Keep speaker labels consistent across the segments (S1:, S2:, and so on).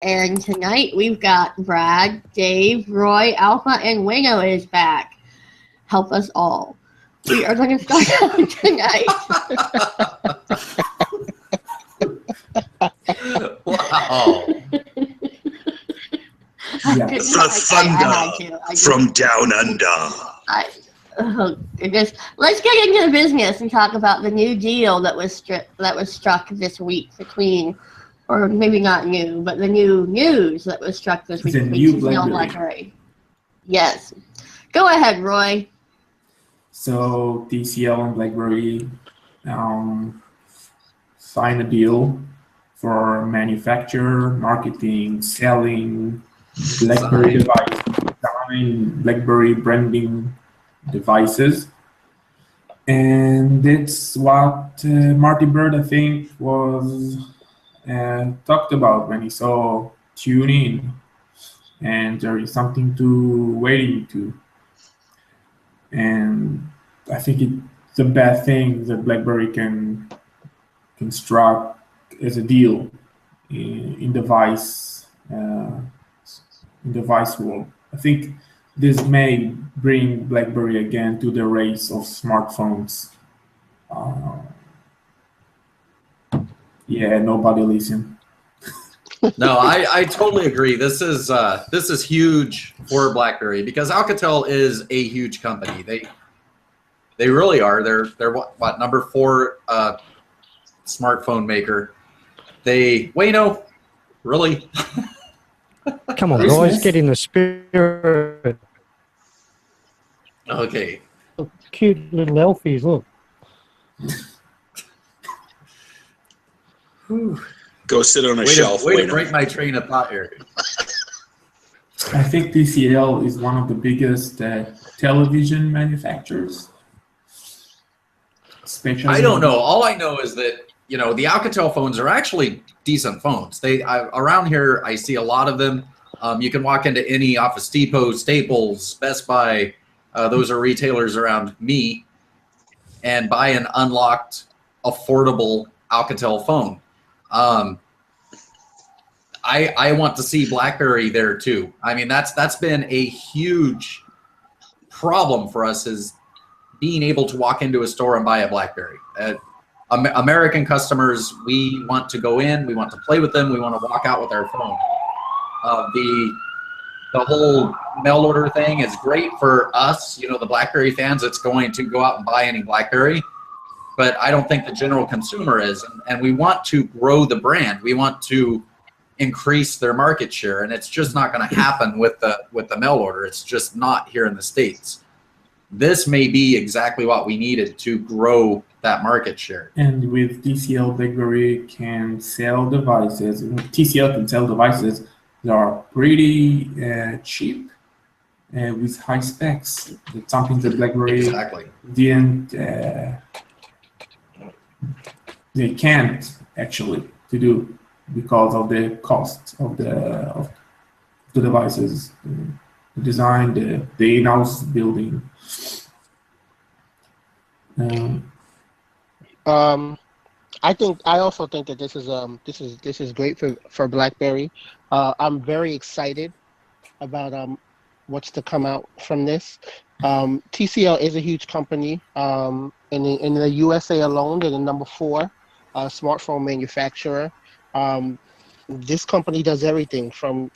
S1: And tonight we've got Brad, Dave, Roy, Alpha, and Wino is back. Help us all. We are going to start out tonight.
S2: Wow.
S3: The thunder from down under.
S1: Goodness. Let's get into the business and talk about the new deal that was struck this week between, or maybe not new, but the new news that was struck this week between TCL and BlackBerry. Yes. Go ahead, Roy.
S4: So TCL and BlackBerry signed a deal for manufacture, marketing, selling BlackBerry devices, design BlackBerry branding devices. And that's what Marty Bird, I think, was talked about when he saw Tune In. And there is something to waiting to. And I think it's a bad thing that BlackBerry can construct as a deal in device world. I think this may bring BlackBerry again to the race of smartphones. Nobody listen.
S2: No, I totally agree. This is huge for BlackBerry because Alcatel is a huge company. They really are. They're what number 4 smartphone maker. Wayno, really?
S5: Come on, guys, get in the spirit.
S2: Okay.
S5: Cute little elfies, look.
S3: Go sit on a shelf.
S2: Way to break my train of thought here.
S4: I think TCL is one of the biggest television manufacturers.
S2: I don't know. All I know is that the Alcatel phones are actually decent phones. Around here, I see a lot of them. You can walk into any Office Depot, Staples, Best Buy. Those are retailers around me, and buy an unlocked, affordable Alcatel phone. I want to see BlackBerry there too. I mean, that's been a huge problem for us, is being able to walk into a store and buy a BlackBerry. American customers, we want to go in, we want to play with them, we want to walk out with our phone. The whole mail order thing is great for us, the BlackBerry fans. It's going to go out and buy any BlackBerry, but I don't think the general consumer is. And we want to grow the brand. We want to increase their market share, and it's just not going to happen with the mail order. It's just not here in the States. This may be exactly what we needed to grow that market share.
S4: And with TCL, BlackBerry can sell devices. TCL can sell devices that are pretty cheap with high specs. That's something that BlackBerry didn't. They can't actually to do because of the cost of the devices, the design, the in-house building.
S6: I also think that this is great for BlackBerry. I'm very excited about what's to come out from this. TCL is a huge company. In the USA alone, they're the number 4 smartphone manufacturer. This company does everything from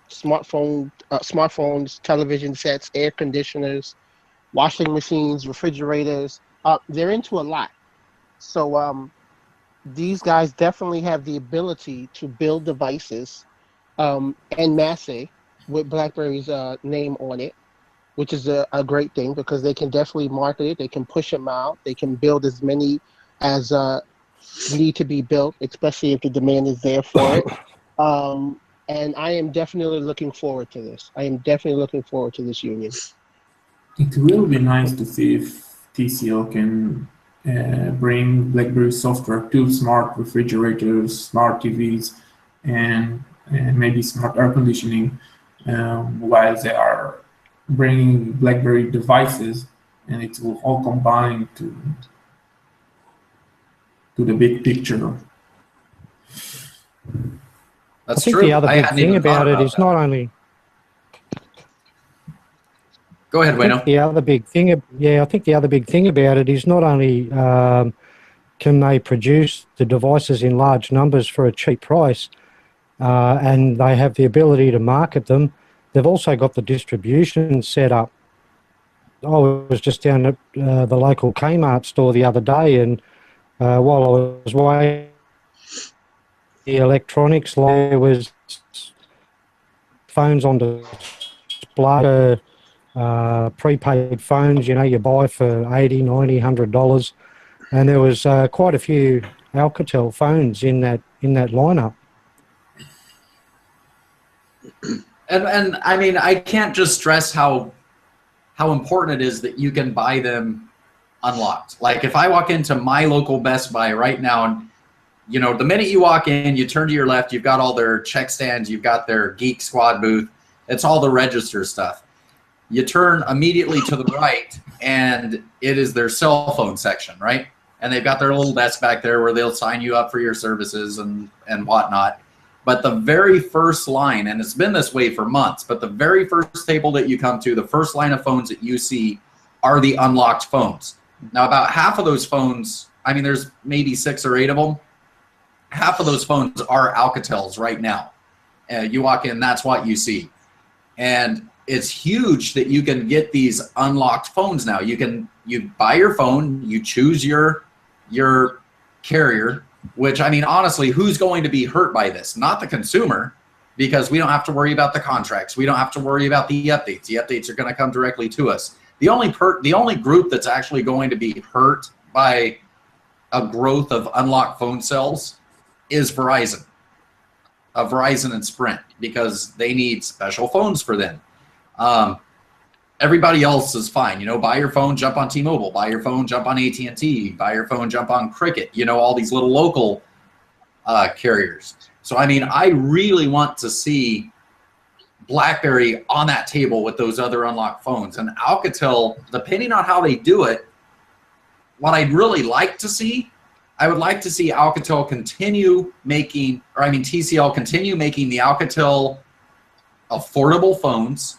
S6: smartphones, television sets, air conditioners, washing machines, refrigerators. They're into a lot. So these guys definitely have the ability to build devices en masse with BlackBerry's name on it, which is a great thing because they can definitely market it. They can push them out. They can build as many as need to be built, especially if the demand is there for it. And I am definitely looking forward to this. I am definitely looking forward to this union.
S4: It will be nice to see if TCL can bring BlackBerry software to smart refrigerators, smart TVs, and maybe smart air conditioning while they are bringing BlackBerry devices, and it will all combine to the big picture.
S2: That's
S5: I think
S2: true.
S5: the other
S2: I
S5: big
S2: hadn't
S5: thing
S2: even thought
S5: about it is
S2: that.
S5: not only.
S2: Go ahead,
S5: I think
S2: Wayno.
S5: the other big thing, I think the other big thing about it is not only can they produce the devices in large numbers for a cheap price, and they have the ability to market them. They've also got the distribution set up. I was just down at the local Kmart store the other day, and while I was waiting, the electronics, there was phones on display, prepaid phones, you buy for $80, $90, $100, and there was quite a few Alcatel phones in that lineup.
S2: And I mean, I can't just stress how important it is that you can buy them unlocked. Like if I walk into my local Best Buy right now, and the minute you walk in, you turn to your left, you've got all their check stands, you've got their Geek Squad booth. It's all the register stuff. You turn immediately to the right, and it is their cell phone section, right? And they've got their little desk back there where they'll sign you up for your services and whatnot. But the very first line, and it's been this way for months, but the very first table that you come to, the first line of phones that you see are the unlocked phones. Now, about half of those phones, I mean, there's maybe 6 or 8 of them. Half of those phones are Alcatels right now. You walk in, that's what you see. And it's huge that you can get these unlocked phones now. You buy your phone, you choose your carrier, which, I mean, honestly, who's going to be hurt by this? Not the consumer, because we don't have to worry about the contracts. We don't have to worry about the updates. The updates are going to come directly to us. The only group that's actually going to be hurt by a growth of unlocked phone sales is Verizon. Verizon and Sprint, because they need special phones for them. Everybody else is fine. Buy your phone, jump on T-Mobile. Buy your phone, jump on AT&T. Buy your phone, jump on Cricket. All these little local carriers. So, I mean, I really want to see BlackBerry on that table with those other unlocked phones. And Alcatel, depending on how they do it, what I'd really like to see, I would like to see Alcatel continue making, TCL continue making the Alcatel affordable phones.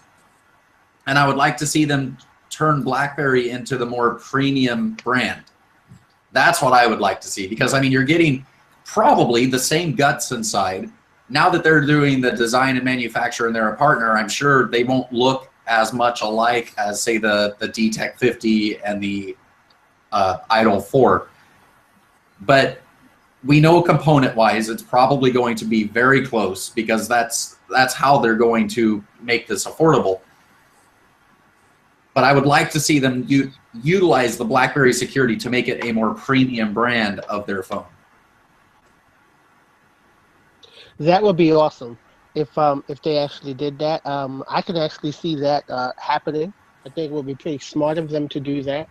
S2: And I would like to see them turn BlackBerry into the more premium brand. That's what I would like to see, because, I mean, you're getting probably the same guts inside. Now that they're doing the design and manufacture and they're a partner, I'm sure they won't look as much alike as, say, the D-Tech 50 and the Idol 4. But we know component-wise it's probably going to be very close, because that's how they're going to make this affordable. But I would like to see them utilize the BlackBerry security to make it a more premium brand of their phone.
S6: That would be awesome if they actually did that. I can actually see that happening. I think it would be pretty smart of them to do that.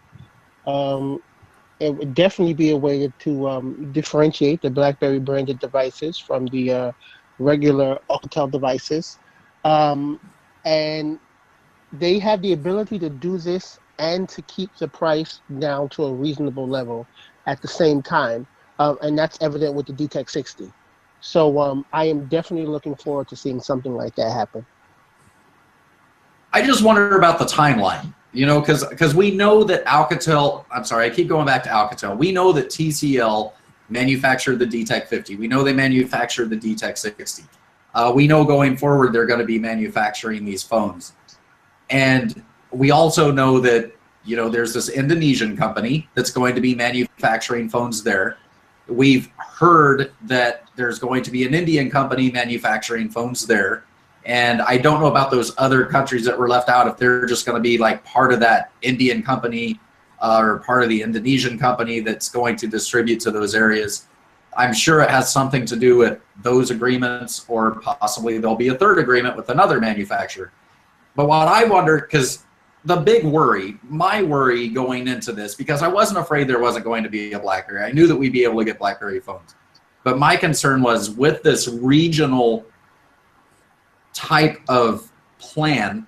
S6: It would definitely be a way to differentiate the BlackBerry branded devices from the regular Alcatel devices. And they have the ability to do this and to keep the price down to a reasonable level at the same time. And that's evident with the D-Tech 60. So I am definitely looking forward to seeing something like that happen.
S2: I just wonder about the timeline, because we know that Alcatel, I'm sorry, I keep going back to Alcatel. We know that TCL manufactured the D-Tech 50. We know they manufactured the D-Tech 60. We know going forward they're going to be manufacturing these phones. And we also know that, there's this Indonesian company that's going to be manufacturing phones there. We've heard that there's going to be an Indian company manufacturing phones there. And I don't know about those other countries that were left out, if they're just going to be like part of that Indian company or part of the Indonesian company that's going to distribute to those areas. I'm sure it has something to do with those agreements, or possibly there'll be a third agreement with another manufacturer. But what I wonder, because the big worry, my worry going into this, because I wasn't afraid there wasn't going to be a BlackBerry. I knew that we'd be able to get BlackBerry phones. But my concern was with this regional type of plan,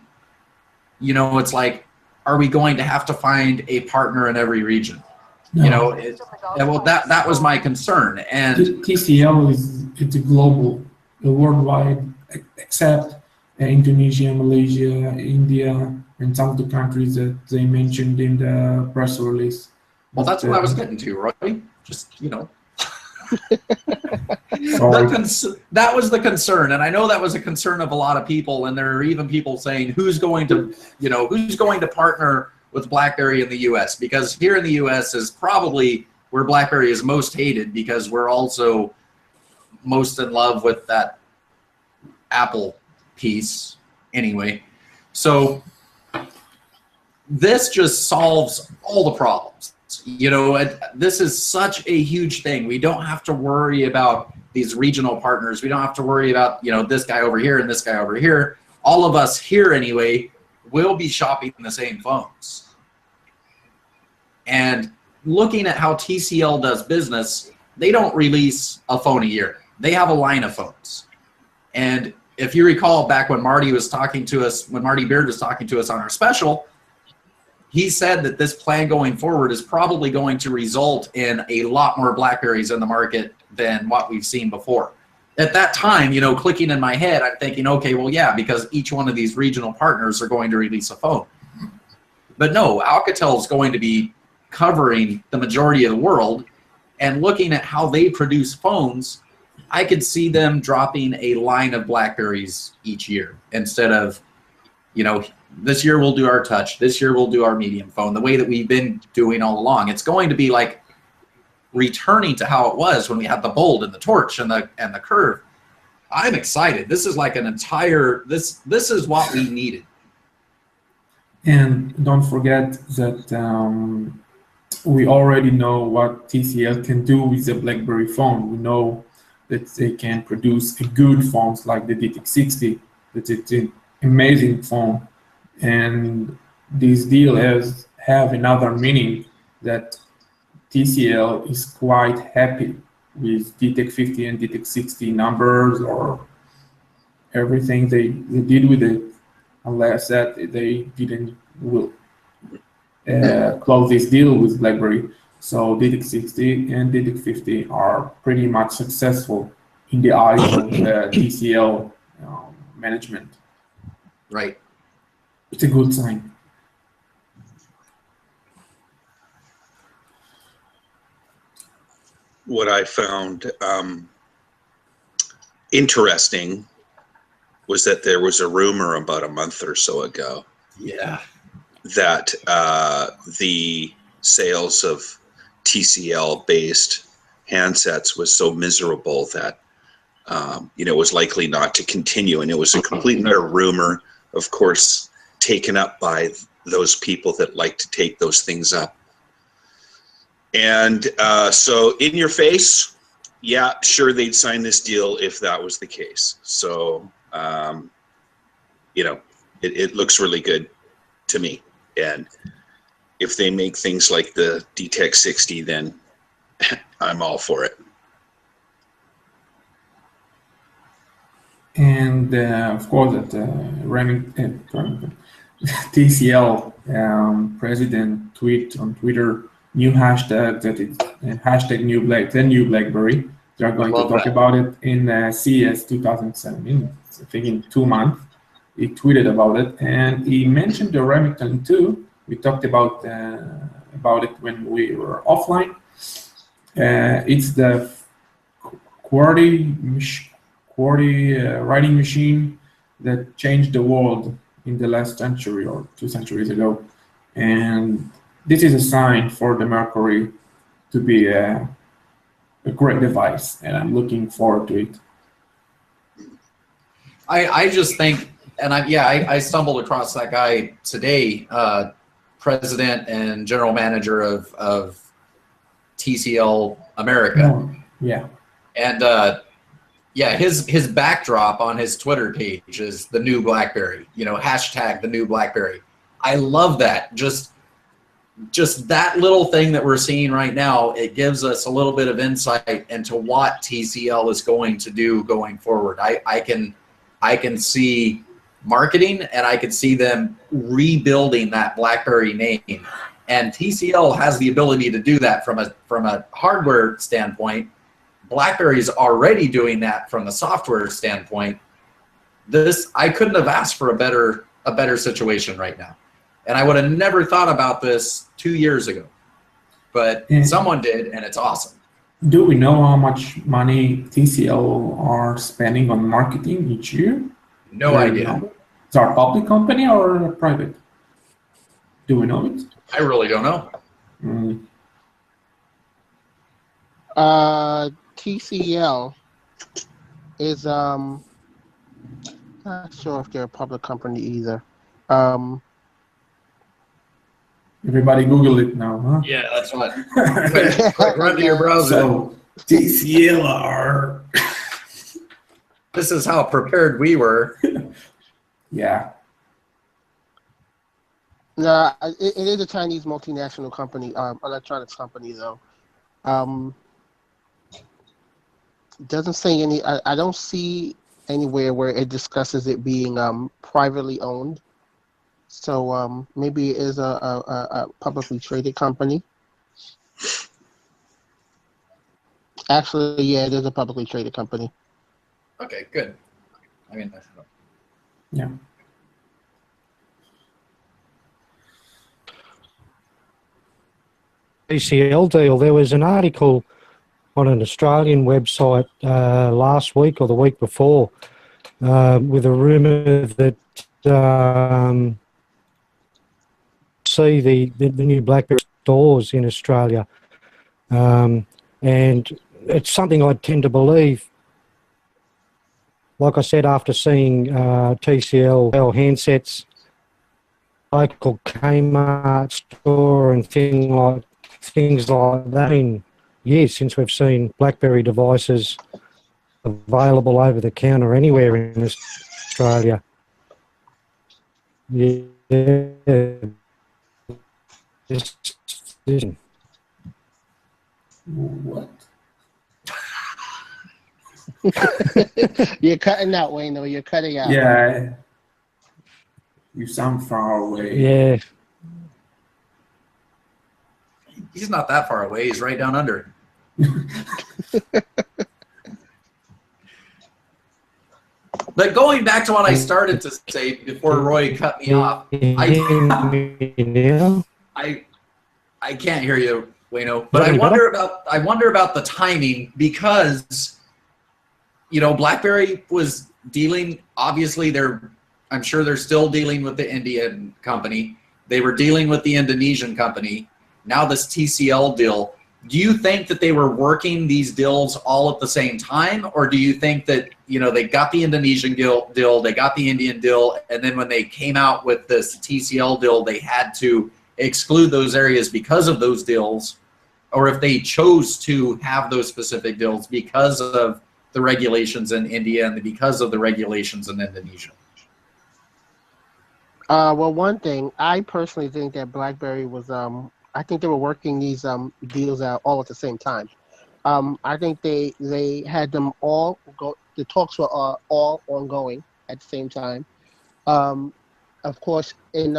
S2: it's like, are we going to have to find a partner in every region?
S4: No.
S2: That was my concern. And
S4: TCL it's a global worldwide, except Indonesia, Malaysia, India, and some of the countries that they mentioned in the press release.
S2: Well, that's what I was getting to, Roy. Just, you know. That was the concern, and I know that was a concern of a lot of people, and there are even people saying who's going to partner with BlackBerry in the US, because here in the US is probably where BlackBerry is most hated, because we're also most in love with that Apple piece anyway. So this just solves all the problems. You know, this is such a huge thing. We don't have to worry about these regional partners. We don't have to worry about, you know, this guy over here and this guy over here. All of us here anyway will be shopping the same phones. And looking at how TCL does business, they don't release a phone a year. They have a line of phones. And if you recall back when Marty was talking to us, when Marty Beard was talking to us on our special, he said that this plan going forward is probably going to result in a lot more BlackBerries in the market than what we've seen before. At that time, you know, clicking in my head, I'm thinking, okay, well, yeah, because each one of these regional partners are going to release a phone. But no, Alcatel is going to be covering the majority of the world, and looking at how they produce phones, I could see them dropping a line of BlackBerries each year instead of, you know, this year we'll do our touch, this year we'll do our medium phone, the way that we've been doing all along. It's going to be like returning to how it was when we had the Bold and the Torch and the Curve. I'm excited. This is like an entire, this is what we needed.
S4: And don't forget that we already know what TCL can do with the BlackBerry phone. We know that they can produce good phones like the DTX60. That it's an amazing phone. And this deal have another meaning, that TCL is quite happy with DTX50 and DTX60 numbers or everything they did with it, unless that they didn't close this deal with BlackBerry. So DTX60 and DTX50 are pretty much successful in the eyes of TCL management.
S2: Right.
S4: It's a good sign.
S3: What I found interesting was that there was a rumor about a month or so ago, that the sales of TCL-based handsets was so miserable that you know, it was likely not to continue, and it was a complete and utter rumor, of course, taken up by those people that like to take those things up. And so in your face, yeah, sure, they'd sign this deal if that was the case. So, you know, it looks really good to me. And if they make things like the DTX60, then I'm all for it.
S4: And of course, that TCL president tweet on Twitter new hashtag, that is hashtag the new BlackBerry. They are going to talk about it in CES 2017. I think in 2 months. He tweeted about it, and he mentioned the Remington 2. We talked about it when we were offline. It's the QWERTY writing machine that changed the world in the last century or 2 centuries ago. And this is a sign for the Mercury to be a great device, and I'm looking forward to it.
S2: I just think, and I stumbled across that guy today, president and general manager of TCL America.
S4: Oh, yeah.
S2: And yeah, his backdrop on his Twitter page is the new BlackBerry, you know, hashtag the new BlackBerry. I love that. Just that little thing that we're seeing right now, it gives us a little bit of insight into what TCL is going to do going forward. I can see marketing, and I can see them rebuilding that BlackBerry name. And TCL has the ability to do that from a hardware standpoint, BlackBerry's already doing that from the software standpoint. I couldn't have asked for a better situation right now. And I would have never thought about this 2 years ago. But someone did, and it's awesome.
S4: Do we know how much money TCL are spending on marketing each year?
S2: No idea.
S4: Is it a public company or a private? Do we know it?
S2: I really don't know.
S6: TCL is not sure if they're a public company either.
S4: Everybody Google it now, huh?
S2: Yeah, that's what. Run to your browser.
S4: So TCL are.
S2: This is how prepared we were.
S4: Yeah.
S6: No, it is a Chinese multinational company, electronics company though. Doesn't say any. I don't see anywhere where it discusses it being privately owned. So maybe it is a publicly traded company. Actually, yeah, it is a publicly traded company.
S2: Okay, good. I mean,
S4: yeah.
S5: TCL deal. There was an article on an Australian website last week or the week before with a rumour that see the new BlackBerry stores in Australia, and it's something I tend to believe. Like I said, after seeing TCL handsets, local Kmart store and things like that in years since we've seen BlackBerry devices available over the counter anywhere in Australia. Yeah.
S4: What?
S6: You're cutting out, Wayno. You're cutting out.
S4: Yeah. You sound far away.
S5: Yeah.
S2: he's not that far away. He's right down under. But going back to what I started to say before Roy cut me off, I can't hear you, Wayno. But I wonder about the timing because, you know, BlackBerry was dealing. Obviously, I'm sure they're still dealing with the Indian company. They were dealing with the Indonesian company. Now this TCL deal. Do you think that they were working these deals all at the same time, or do you think that, you know, they got the Indonesian deal, they got the Indian deal, and then when they came out with this TCL deal, they had to exclude those areas because of those deals, or if they chose to have those specific deals because of the regulations in India and because of the regulations in Indonesia?
S6: Well, one thing, I personally think that BlackBerry was I think they were working these deals out all at the same time. I think they had them all go. The talks were all ongoing at the same time. Of course, in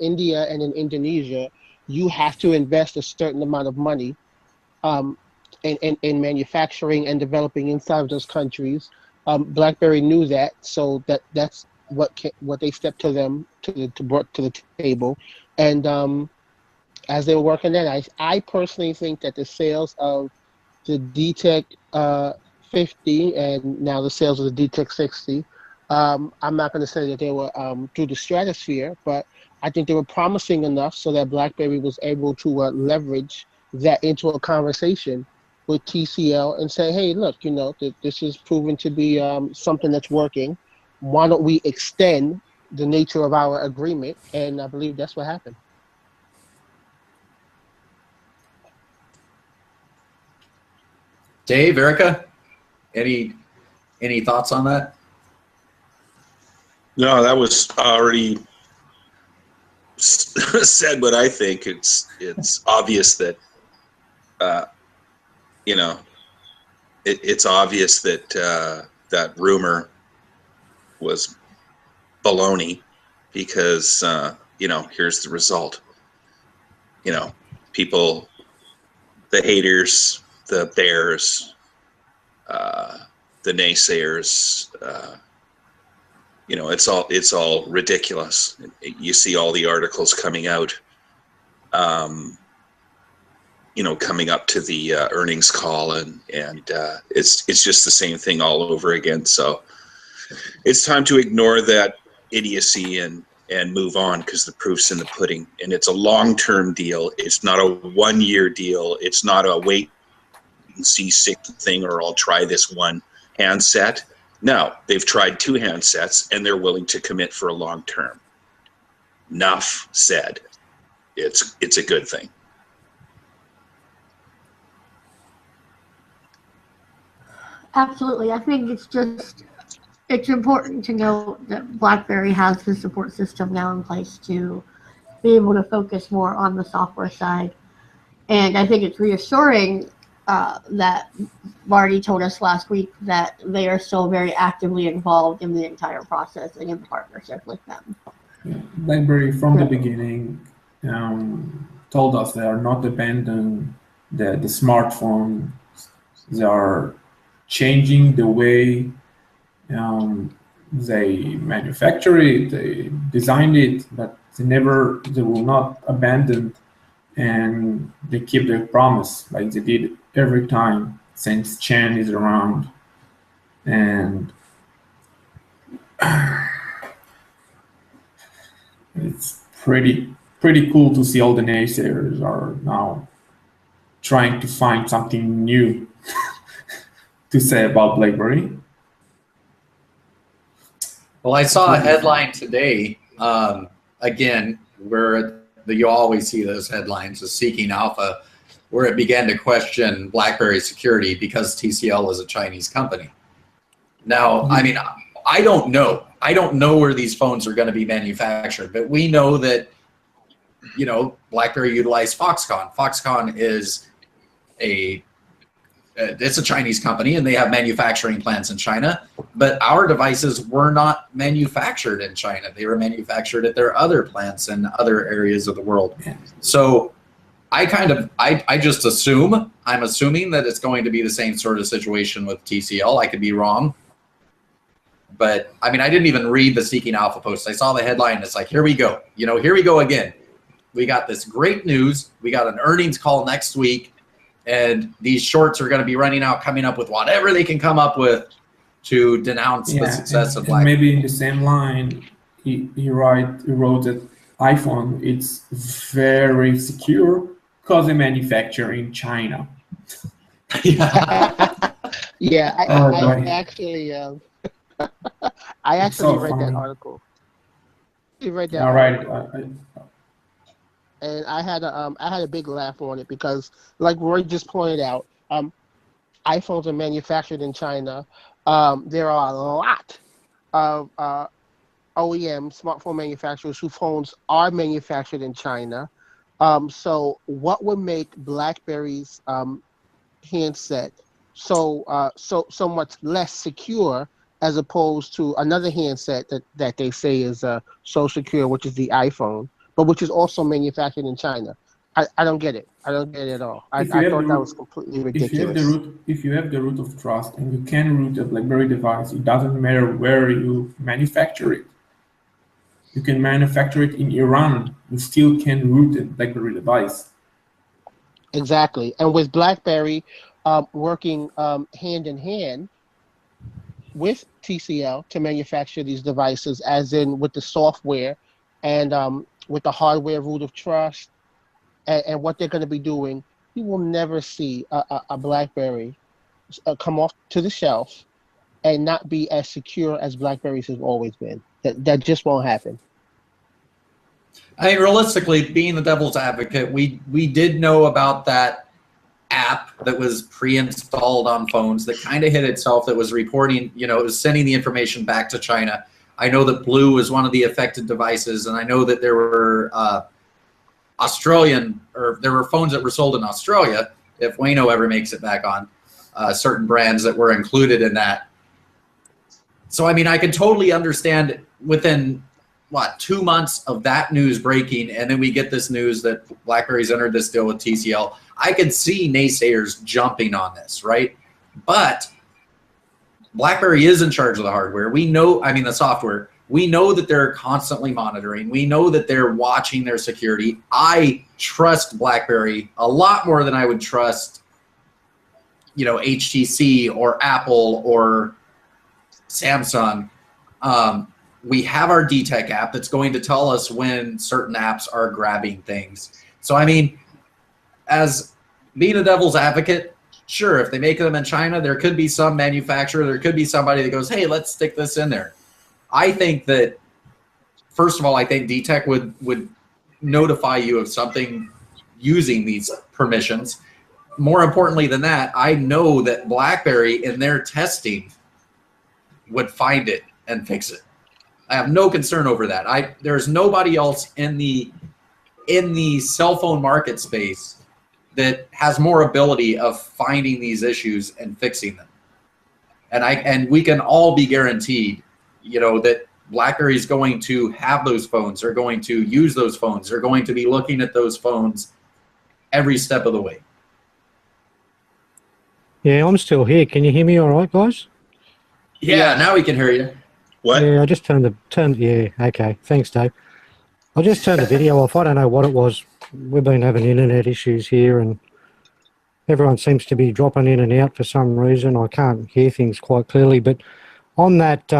S6: India and in Indonesia, you have to invest a certain amount of money in manufacturing and developing inside of those countries. BlackBerry knew that, so that's what they stepped to the table, and as they were working that, I personally think that the sales of the DTEC 50 and now the sales of the DTEC 60, I'm not going to say that they were through the stratosphere, but I think they were promising enough so that BlackBerry was able to leverage that into a conversation with TCL and say, hey, look, you know, this is proven to be something that's working. Why don't we extend the nature of our agreement? And I believe that's what happened.
S2: Dave, Erica, any thoughts on that?
S3: No, that was already said. What I think it's obvious that you know, it's obvious that that rumor was baloney because you know, here's the result. You know, people, the haters, the bears, the naysayers. You know, it's all ridiculous. You see all the articles coming out. You know, coming up to the earnings call, and it's just the same thing all over again. So it's time to ignore that idiocy and move on, because the proof's in the pudding, and it's a long-term deal. It's not a one-year deal. It's not a wait and see thing, or I'll try this one handset. No, they've tried 2 handsets, and they're willing to commit for a long term. Enough said. It's a good thing.
S1: Absolutely. I think it's important to know that BlackBerry has the support system now in place to be able to focus more on the software side. And I think it's reassuring that Marty told us last week that they are still very actively involved in the entire process and in partnership with them.
S4: Yeah. BlackBerry from the beginning told us they are not abandoning the smartphone. They are changing the way they manufacture it, they designed it, but they will not abandon, and they keep their promise like they did every time since Chen is around. And it's pretty cool to see all the naysayers are now trying to find something new to say about BlackBerry.
S2: Well, I saw a headline today, again, where you always see those headlines, the Seeking Alpha, where it began to question BlackBerry's security because TCL is a Chinese company. Now, I mean, I don't know. I don't know where these phones are going to be manufactured, but we know that, you know, BlackBerry utilized Foxconn. Foxconn is it's a Chinese company, and they have manufacturing plants in China, but our devices were not manufactured in China. They were manufactured at their other plants in other areas of the world. So I'm assuming that it's going to be the same sort of situation with TCL. I could be wrong. But I mean, I didn't even read the Seeking Alpha post. I saw the headline. It's like, here we go. You know, here we go again. We got this great news. We got an earnings call next week. And these shorts are going to be running out, coming up with whatever they can come up with to denounce the success of BlackBerry.
S4: Maybe in the same line, he wrote that iPhone, it's very secure because they manufacture in China.
S6: Yeah, I actually
S4: so
S6: read
S4: funny.
S6: that article. You read that
S4: All
S6: article.
S4: right.
S6: And I had a big laugh on it because, like Roy just pointed out, iPhones are manufactured in China. There are a lot of OEM smartphone manufacturers whose phones are manufactured in China. So what would make BlackBerry's handset so much less secure as opposed to another handset that they say is so secure, which is the iPhone, but which is also manufactured in China? I don't get it. I don't get it at all. I thought that was completely ridiculous.
S4: If you have the root of trust and you can root a BlackBerry device, it doesn't matter where you manufacture it. You can manufacture it in Iran. You still can root a BlackBerry device.
S6: Exactly. And with BlackBerry working hand in hand with TCL to manufacture these devices, as in with the software and with the hardware root of trust and what they're going to be doing, you will never see a BlackBerry come off to the shelf and not be as secure as BlackBerries have always been. That just won't happen.
S2: I mean, realistically, being the devil's advocate, we did know about that app that was pre-installed on phones that kind of hit itself, that was reporting, you know, it was sending the information back to China. I know that Blue was one of the affected devices, and I know that there were there were phones that were sold in Australia, if Wayno ever makes it back on, certain brands that were included in that. So, I mean, I can totally understand within, 2 months of that news breaking, and then we get this news that BlackBerry's entered this deal with TCL. I could see naysayers jumping on this, right? But BlackBerry is in charge of the hardware. We know, I mean, the software. We know that they're constantly monitoring. We know that they're watching their security. I trust BlackBerry a lot more than I would trust, you know, HTC or Apple or Samsung. We have our DTech app that's going to tell us when certain apps are grabbing things. So, I mean, as being a devil's advocate, sure, if they make them in China, there could be some manufacturer, there could be somebody that goes, hey, let's stick this in there. I think that, first of all, I think DTech would notify you of something using these permissions. More importantly than that, I know that BlackBerry in their testing would find it and fix it. I have no concern over that. There's nobody else in the cell phone market space that has more ability of finding these issues and fixing them. And we can all be guaranteed, you know, that BlackBerry is going to have those phones, are going to use those phones, are going to be looking at those phones every step of the way.
S5: Yeah, I'm still here. Can you hear me all right, guys?
S2: Yeah, now we can hear you.
S3: What?
S5: Yeah, I just turned yeah, okay. Thanks, Dave. I just turned the video off. I don't know what it was. We've been having internet issues here and everyone seems to be dropping in and out for some reason. I can't hear things quite clearly, but on that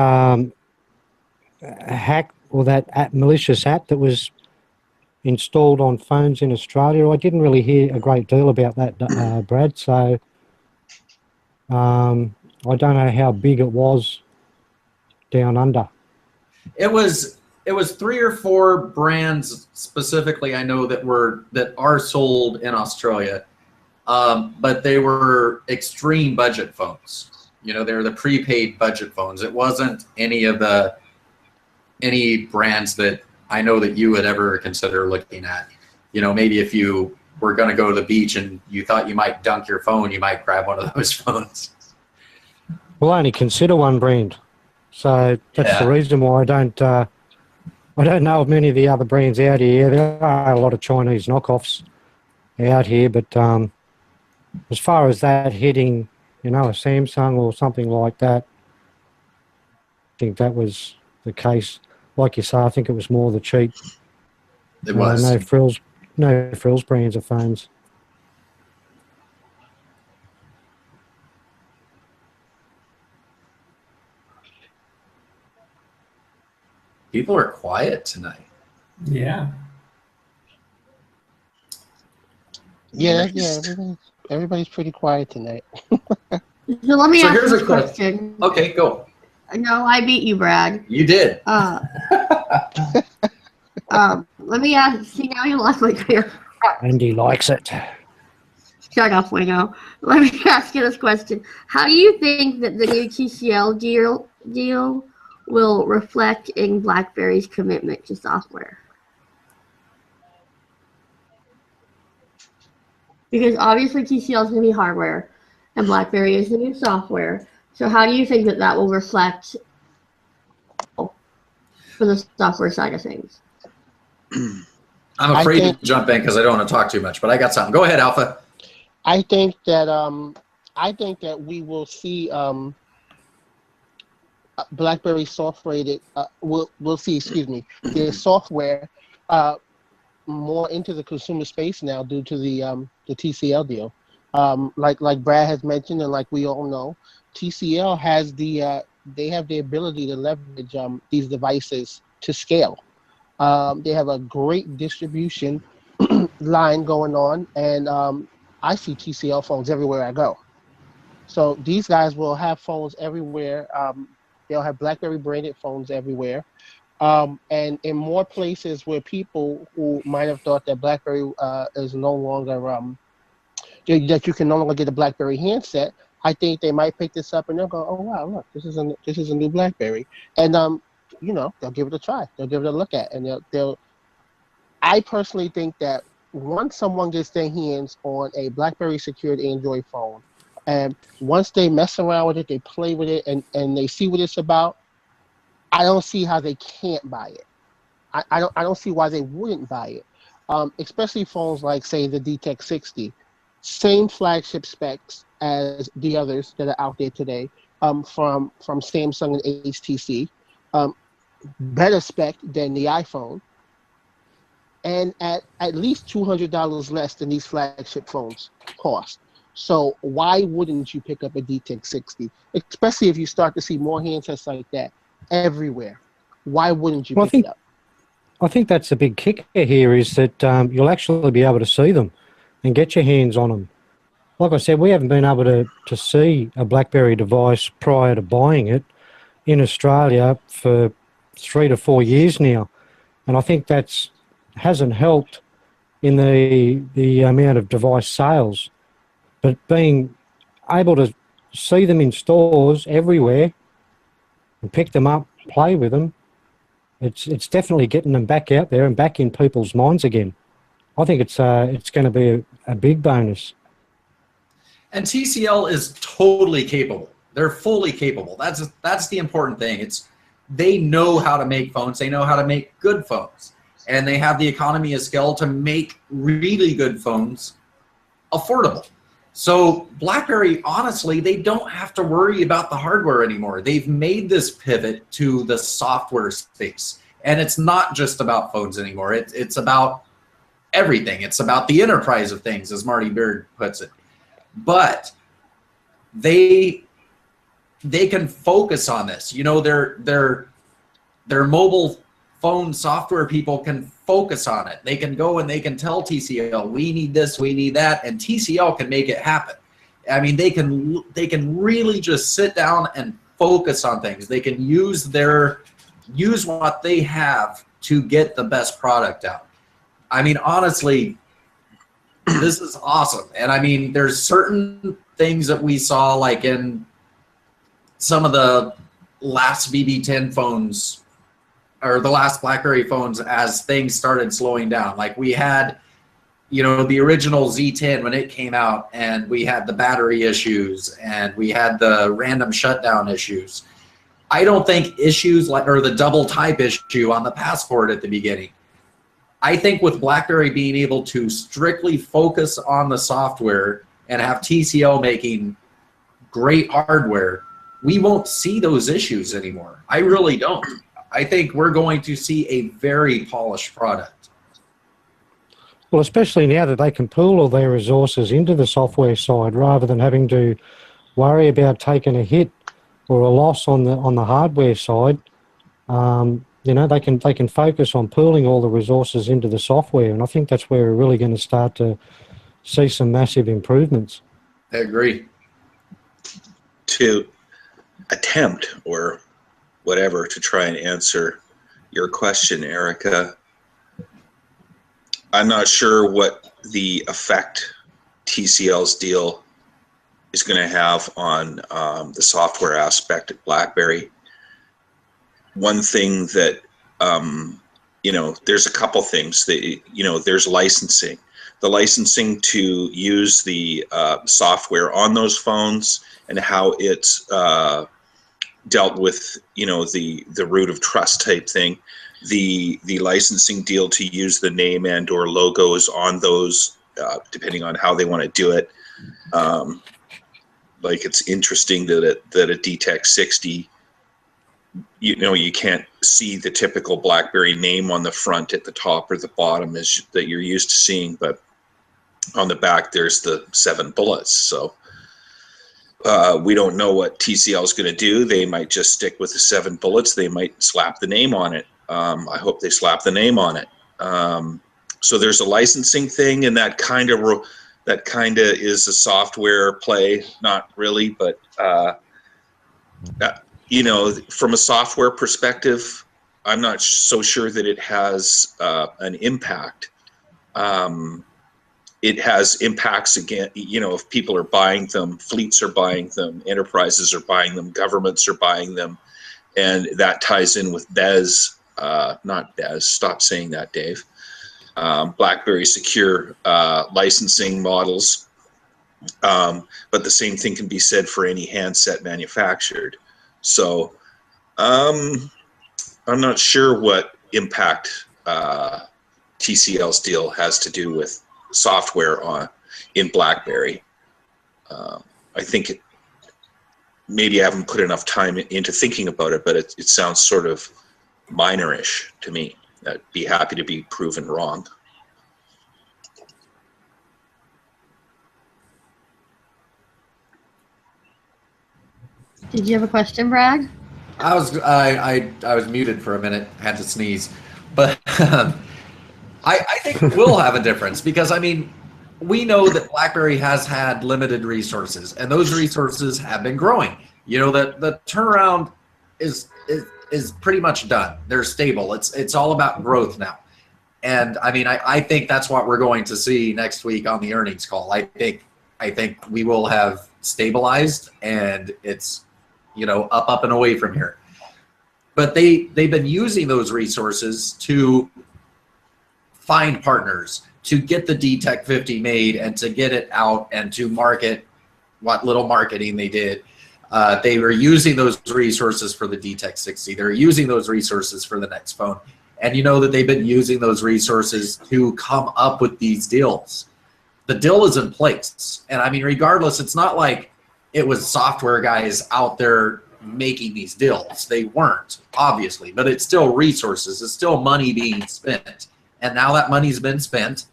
S5: hack or that malicious app that was installed on phones in Australia, I didn't really hear a great deal about that, Brad, so I don't know how big it was down under.
S2: It was 3 or 4 brands specifically I know that are sold in Australia, but they were extreme budget phones. You know, they were the prepaid budget phones. It wasn't any brands that I know that you would ever consider looking at. You know, maybe if you were going to go to the beach and you thought you might dunk your phone, you might grab one of those phones.
S5: Well, I only consider one brand, so that's the reason why I don't know of many of the other brands out here. There are a lot of Chinese knockoffs out here, but as far as that hitting, you know, a Samsung or something like that, I think that was the case. Like you say, I think it was more the cheap.
S2: It was.
S5: No frills brands of phones.
S2: People are quiet tonight.
S4: Yeah.
S6: Yeah. Everybody's pretty quiet tonight.
S1: So let me ask
S2: here's
S1: this
S2: a
S1: question.
S2: Okay, go.
S1: No, I beat you, Brad.
S2: You did.
S1: Let me ask. See, now you lost my clear.
S5: Andy likes it.
S1: Shut up, Wayno. Let me ask you this question. How do you think that the new TCL deal will reflect in BlackBerry's commitment to software? Because obviously TCL is going to be hardware and BlackBerry is the new software. So how do you think that will reflect for the software side of things?
S2: I'm afraid to jump in because I don't want to talk too much, but I got something. Go ahead, Alpha.
S6: I think that we will see BlackBerry software. We'll see. Excuse me. The software more into the consumer space now due to the TCL deal. Like Brad has mentioned, and like we all know, TCL has they have the ability to leverage these devices to scale. They have a great distribution line going on, and I see TCL phones everywhere I go. So these guys will have phones everywhere. They'll have BlackBerry branded phones everywhere. And in more places where people who might have thought that BlackBerry is no longer that you can no longer get a BlackBerry handset, I think they might pick this up and they'll go, oh wow, look, this is a new BlackBerry, and they'll give it a try, they'll give it a look at, and they'll. I personally think that once someone gets their hands on a BlackBerry secured Android phone, and once they mess around with it, they play with it, and they see what it's about, I don't see how they can't buy it. I don't see why they wouldn't buy it. Especially phones like, say, the DTech 60, same flagship specs as the others that are out there today. from Samsung and HTC, better spec than the iPhone, and at least $200 less than these flagship phones cost. So why wouldn't you pick up a D-Tech 60, especially if you start to see more handsets like that everywhere? Why wouldn't you pick it up?
S5: I think that's a big kicker here is that you'll actually be able to see them and get your hands on them. Like I said, we haven't been able to see a BlackBerry device prior to buying it in Australia for 3 to 4 years now. And I think that's hasn't helped in the amount of device sales. But being able to see them in stores everywhere and pick them up, play with them, it's definitely getting them back out there and back in people's minds again. I think it's going to be a big bonus.
S2: And TCL is totally capable. They're fully capable. That's the important thing. They know how to make phones. They know how to make good phones. And they have the economy of scale to make really good phones affordable. So BlackBerry, honestly, they don't have to worry about the hardware anymore. They've made this pivot to the software space. And it's not just about phones anymore. It's about everything. It's about the enterprise of things, as Marty Beard puts it. But they can focus on this. You know, their mobile phone software people can focus on it. They can go and they can tell TCL, we need this, we need that, and TCL can make it happen. I mean, they can really just sit down and focus on things. They can use what they have to get the best product out. I mean, honestly, this is awesome. And I mean, there's certain things that we saw, like in some of the last BB10 phones, or the last BlackBerry phones, as things started slowing down. Like we had, you know, the original Z10 when it came out, and we had the battery issues, and we had the random shutdown issues. I don't think issues like, or the double type issue on the passport at the beginning. I think with BlackBerry being able to strictly focus on the software and have TCL making great hardware, we won't see those issues anymore. I really don't. I think we're going to see a very polished product.
S5: Well, especially now that they can pool all their resources into the software side rather than having to worry about taking a hit or a loss on the hardware side. You know, they can focus on pooling all the resources into the software, and I think that's where we're really going to start to see some massive improvements.
S2: I agree.
S3: To attempt or whatever to try and answer your question, Erica, I'm not sure what the effect TCL's deal is going to have on the software aspect of BlackBerry. One thing that, you know, there's a couple things that, you know, there's licensing. The licensing to use the software on those phones and how it's dealt with, you know, the root of trust type thing. The licensing deal to use the name and or logos on those, depending on how they want to do it. Like it's interesting that a D-Tech 60, you know, you can't see the typical BlackBerry name on the front at the top or the bottom that you're used to seeing, but on the back there's the 7 bullets. So we don't know what TCL is going to do. They might just stick with the 7 bullets. They might slap the name on it. I hope they slap the name on it. So there's a licensing thing, and that kind of is a software play. Not really, but you know, from a software perspective, I'm not so sure that it has an impact. It has impacts again, you know, if people are buying them, fleets are buying them, enterprises are buying them, governments are buying them, and that ties in with BES, not BES, stop saying that, Dave. BlackBerry secure licensing models, but the same thing can be said for any handset manufactured. So I'm not sure what impact TCL's deal has to do with software in BlackBerry. I think maybe I haven't put enough time into thinking about it, but it sounds sort of minorish to me. I'd be happy to be proven wrong.
S1: Did you have a question, Brad?
S2: I was muted for a minute, had to sneeze, but I think it will have a difference because I mean, we know that BlackBerry has had limited resources, and those resources have been growing. You know that the turnaround is pretty much done. They're stable. It's all about growth now, and I mean, I think that's what we're going to see next week on the earnings call. I think we will have stabilized, and it's, you know, up and away from here. But they've been using those resources to find partners, to get the DTEC 50 made, and to get it out and to market what little marketing they did. They were using those resources for the DTEC 60. They're using those resources for the next phone. And you know that they've been using those resources to come up with these deals. The deal is in place. And I mean, regardless, it's not like it was software guys out there making these deals. They weren't, obviously, but it's still resources. It's still money being spent. And now that money's been spent,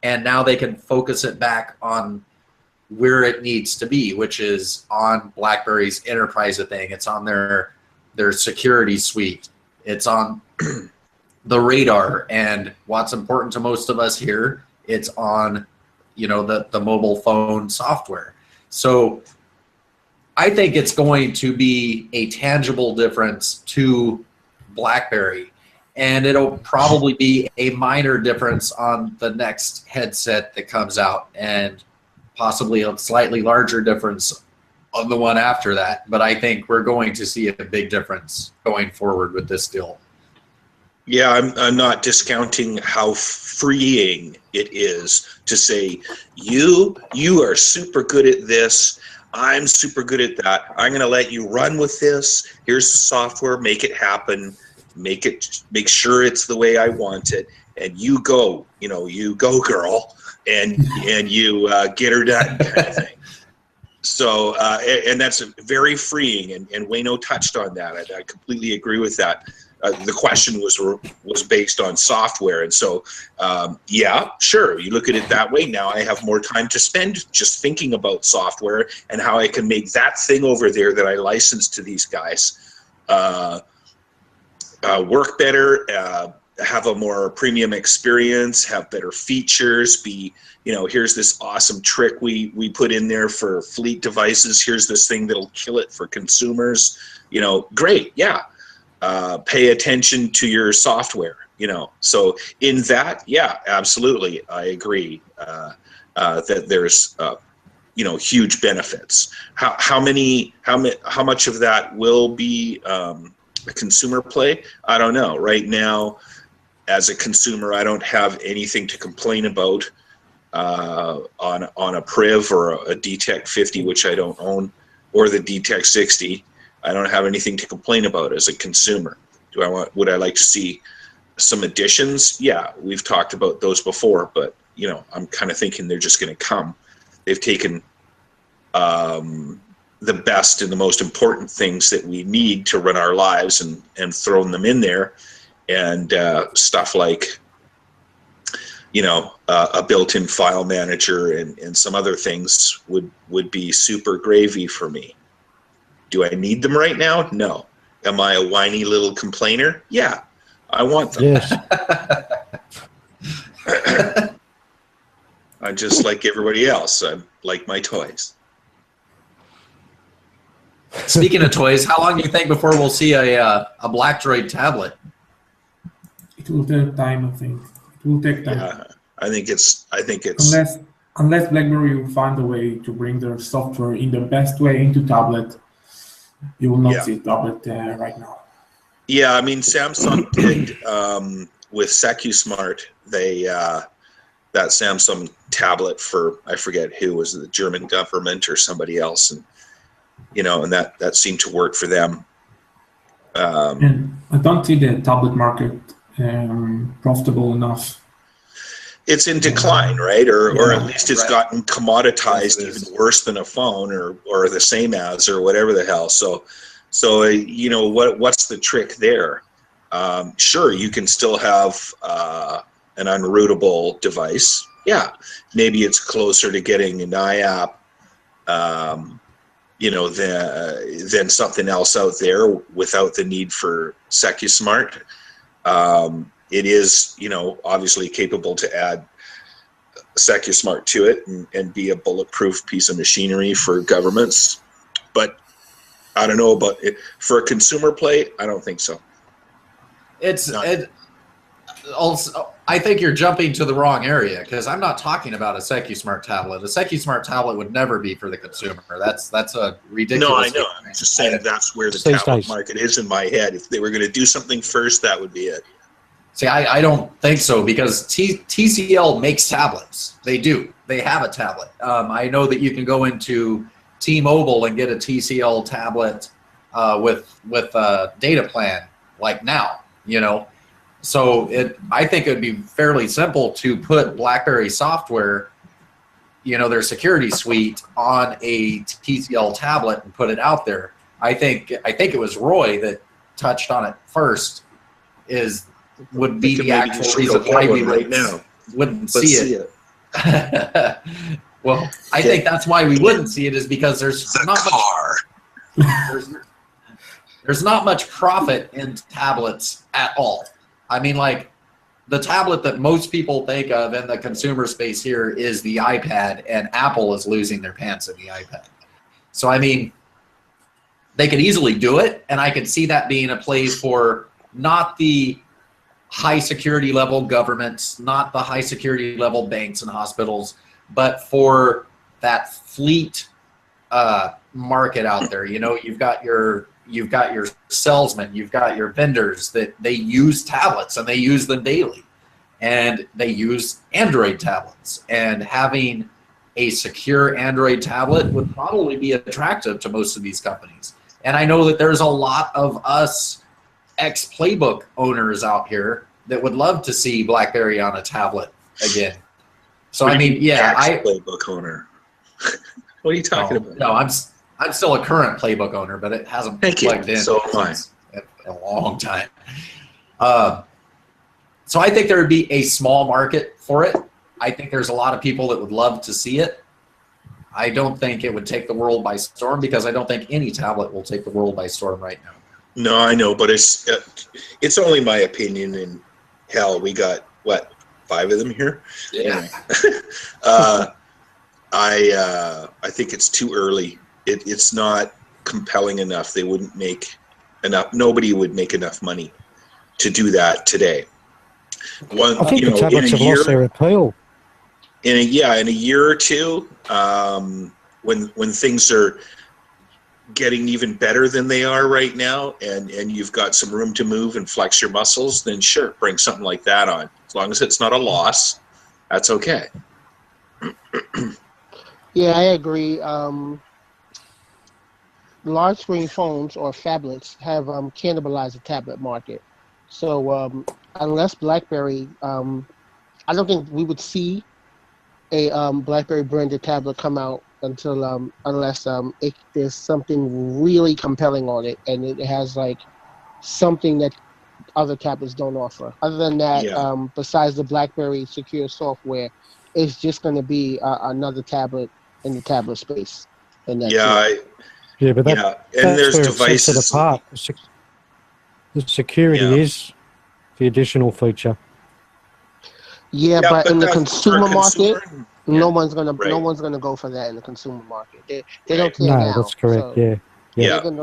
S2: and now they can focus it back on where it needs to be, which is on BlackBerry's enterprise thing. It's on their security suite. It's on the radar. And what's important to most of us here, it's on, you know, the mobile phone software. So I think it's going to be a tangible difference to BlackBerry, and it'll probably be a minor difference on the next headset that comes out, and possibly a slightly larger difference on the one after that. But I think we're going to see a big difference going forward with this deal.
S3: Yeah, I'm not discounting how freeing it is to say, you are super good at this, I'm super good at that, I'm going to let you run with this, here's the software, make it happen, make sure it's the way I want it, and you go, you know, you go, girl, and you get her done, kind of thing. So, and that's very freeing, and Wayno touched on that. I completely agree with that. The question was based on software, and so yeah, sure, you look at it that way. Now I have more time to spend just thinking about software and how I can make that thing over there that I license to these guys work better, have a more premium experience, have better features, be, you know, here's this awesome trick we put in there for fleet devices, here's this thing that'll kill it for consumers, you know, great, yeah. Pay attention to your software, you know. So in that, yeah, absolutely, I agree that there's you know, huge benefits. How much of that will be a consumer play? I don't know. Right now, as a consumer, I don't have anything to complain about on a Priv or a DTEC 50, which I don't own, or the DTEC 60. I don't have anything to complain about as a consumer. Would I like to see some additions? Yeah, we've talked about those before, but you know, I'm kind of thinking they're just going to come. They've taken the best and the most important things that we need to run our lives and thrown them in there, and stuff like, you know, a built-in file manager and some other things would be super gravy for me. Do I need them right now? No. Am I a whiny little complainer? Yeah, I want them.
S5: Yes.
S3: I'm just like everybody else. I like my toys.
S2: Speaking of toys, how long do you think before we'll see a BlackDroid tablet?
S4: It will take time, I think. It will take time.
S3: Yeah, I think it's
S4: unless BlackBerry will find a way to bring their software in the best way into tablet, you will not see tablet right now.
S3: Yeah, I mean, Samsung did with SecuSmart. They that Samsung tablet for, I forget who, was it the German government or somebody else, and you know, and that seemed to work for them.
S4: And I don't see the tablet market profitable enough.
S3: it's in decline, right? Or at least it's
S2: right.
S3: gotten commoditized
S2: Yes, it is.
S3: even worse than a phone or the same as or whatever the hell. So you know, what's the trick there? Sure, you can still have an unrootable device. Yeah, maybe it's closer to getting an IAP, you know, than something else out there without the need for SecuSmart. It is, you know, obviously capable to add SecuSmart to it and be a bulletproof piece of machinery for governments. But I don't know about it. For a consumer play, I don't think so.
S2: Also, I think you're jumping to the wrong area, because I'm not talking about a SecuSmart tablet. A SecuSmart tablet would never be for the consumer. That's a ridiculous.
S3: No, I know. I'm just saying that's where the tablet market is in my head. If they were going to do something first, that would be it.
S2: See, I don't think so, because TCL makes tablets. They do. They have a tablet. I know that you can go into T-Mobile and get a TCL tablet with a data plan like now, you know. So I think it would be fairly simple to put BlackBerry software, you know, their security suite on a TCL tablet and put it out there. I think it was Roy that touched on it first. Would be the actual reason why we wouldn't see it. Well, I think that's why we wouldn't see it, is because there's not much profit in tablets at all. I mean, like, the tablet that most people think of in the consumer space here is the iPad, and Apple is losing their pants in the iPad. So, I mean, they could easily do it, and I could see that being a play for not the high security level governments, not the high security level banks and hospitals, but for that fleet market out there. You know, you've got your salesmen, you've got your vendors that they use tablets and they use them daily, and they use Android tablets, and having a secure Android tablet would probably be attractive to most of these companies. And I know that there's a lot of us ex-Playbook owners out here that would love to see BlackBerry on a tablet again. So I mean, yeah,
S3: Playbook owner. What are you talking about?
S2: No, I'm still a current Playbook owner, but it hasn't plugged in since a long time. So I think there would be a small market for it. I think there's a lot of people that would love to see it. I don't think it would take the world by storm, because I don't think any tablet will take the world by storm right now.
S3: No, I know, but it's only my opinion, and hell, we got, what, 5 of them here?
S2: Yeah.
S3: I think it's too early. It's not compelling enough. They wouldn't make enough. Nobody would make enough money to do that today.
S5: I think the tablets have lost their appeal.
S3: In a year or two, when things are getting even better than they are right now, and you've got some room to move and flex your muscles, then sure, bring something like that on. As long as it's not a loss, that's okay.
S6: Yeah, I agree. Large screen phones or phablets have cannibalized the tablet market. So unless BlackBerry, I don't think we would see a BlackBerry branded tablet come out until unless there's something really compelling on it, and it has like something that other tablets don't offer. Other than that, besides the BlackBerry secure software, it's just going to be another tablet in the tablet space. And that's
S3: it.
S5: But
S3: and there's devices.
S5: It apart. The security is the additional feature.
S6: Yeah, but in the consumer market, no one's gonna go for that in the consumer market. They don't care now.
S5: No, that's correct. So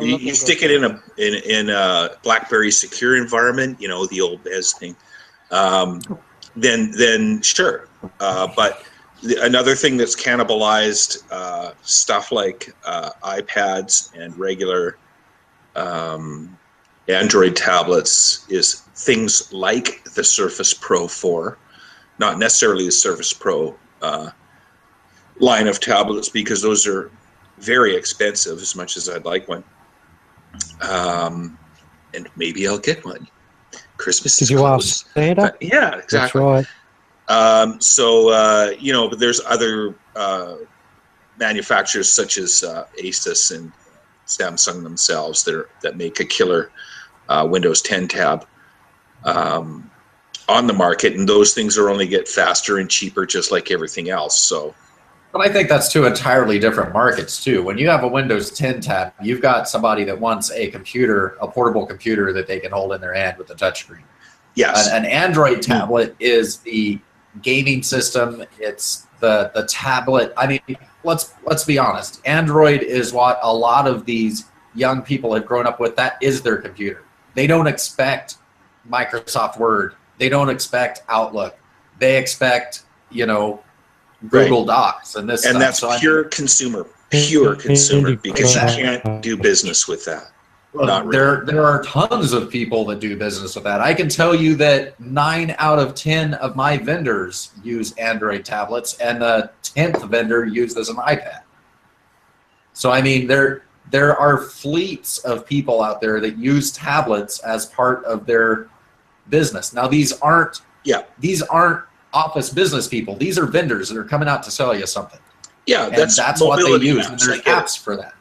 S3: you stick it in a BlackBerry secure environment, you know, the old Bez thing. Then sure, but another thing that's cannibalized stuff like iPads and regular Android tablets is things like the Surface Pro 4, not necessarily the Surface Pro line of tablets, because those are very expensive, as much as I'd like one. And maybe I'll get one. Christmas is close.
S5: Did you ask Santa?
S3: Yeah, exactly.
S5: That's right.
S3: But there's other manufacturers such as Asus and Samsung themselves that make a killer Windows 10 tab on the market, and those things are only get faster and cheaper, just like everything else. So,
S2: but I think that's two entirely different markets too. When you have a Windows 10 tab, you've got somebody that wants a portable computer that they can hold in their hand with a touchscreen.
S3: Yes,
S2: an Android tablet is the gaming system. It's the tablet. I mean, let's be honest. Android is what a lot of these young people have grown up with. That is their computer. They don't expect Microsoft Word. They don't expect Outlook. They expect, Google Docs and this
S3: and
S2: stuff.
S3: that's
S2: So
S3: pure consumer, because you can't do business with that.
S2: Well,
S3: Not really.
S2: There are tons of people that do business with that. I can tell you that 9 out of 10 of my vendors use Android tablets, and the 10th vendor uses an iPad. So I mean, there are fleets of people out there that use tablets as part of their business. Now these aren't office business people. These are vendors that are coming out to sell you something.
S3: Yeah,
S2: and that's what they use. And there's apps for that.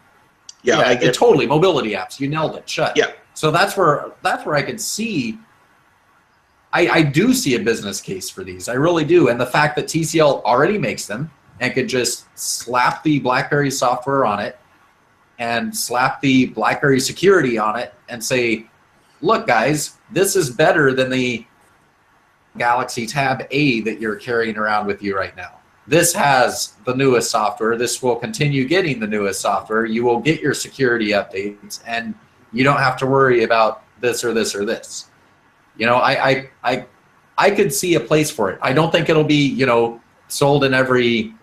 S3: Yeah,
S2: totally mobility apps. You nailed it. Shut.
S3: Yeah.
S2: So that's where I can see. I do see a business case for these. I really do. And the fact that TCL already makes them and could just slap the BlackBerry software on it and slap the BlackBerry security on it and say, look, guys, this is better than the Galaxy Tab A that you're carrying around with you right now. This has the newest software. This will continue getting the newest software. You will get your security updates, and you don't have to worry about this or this or this. I could see a place for it. I don't think it'll be, sold in every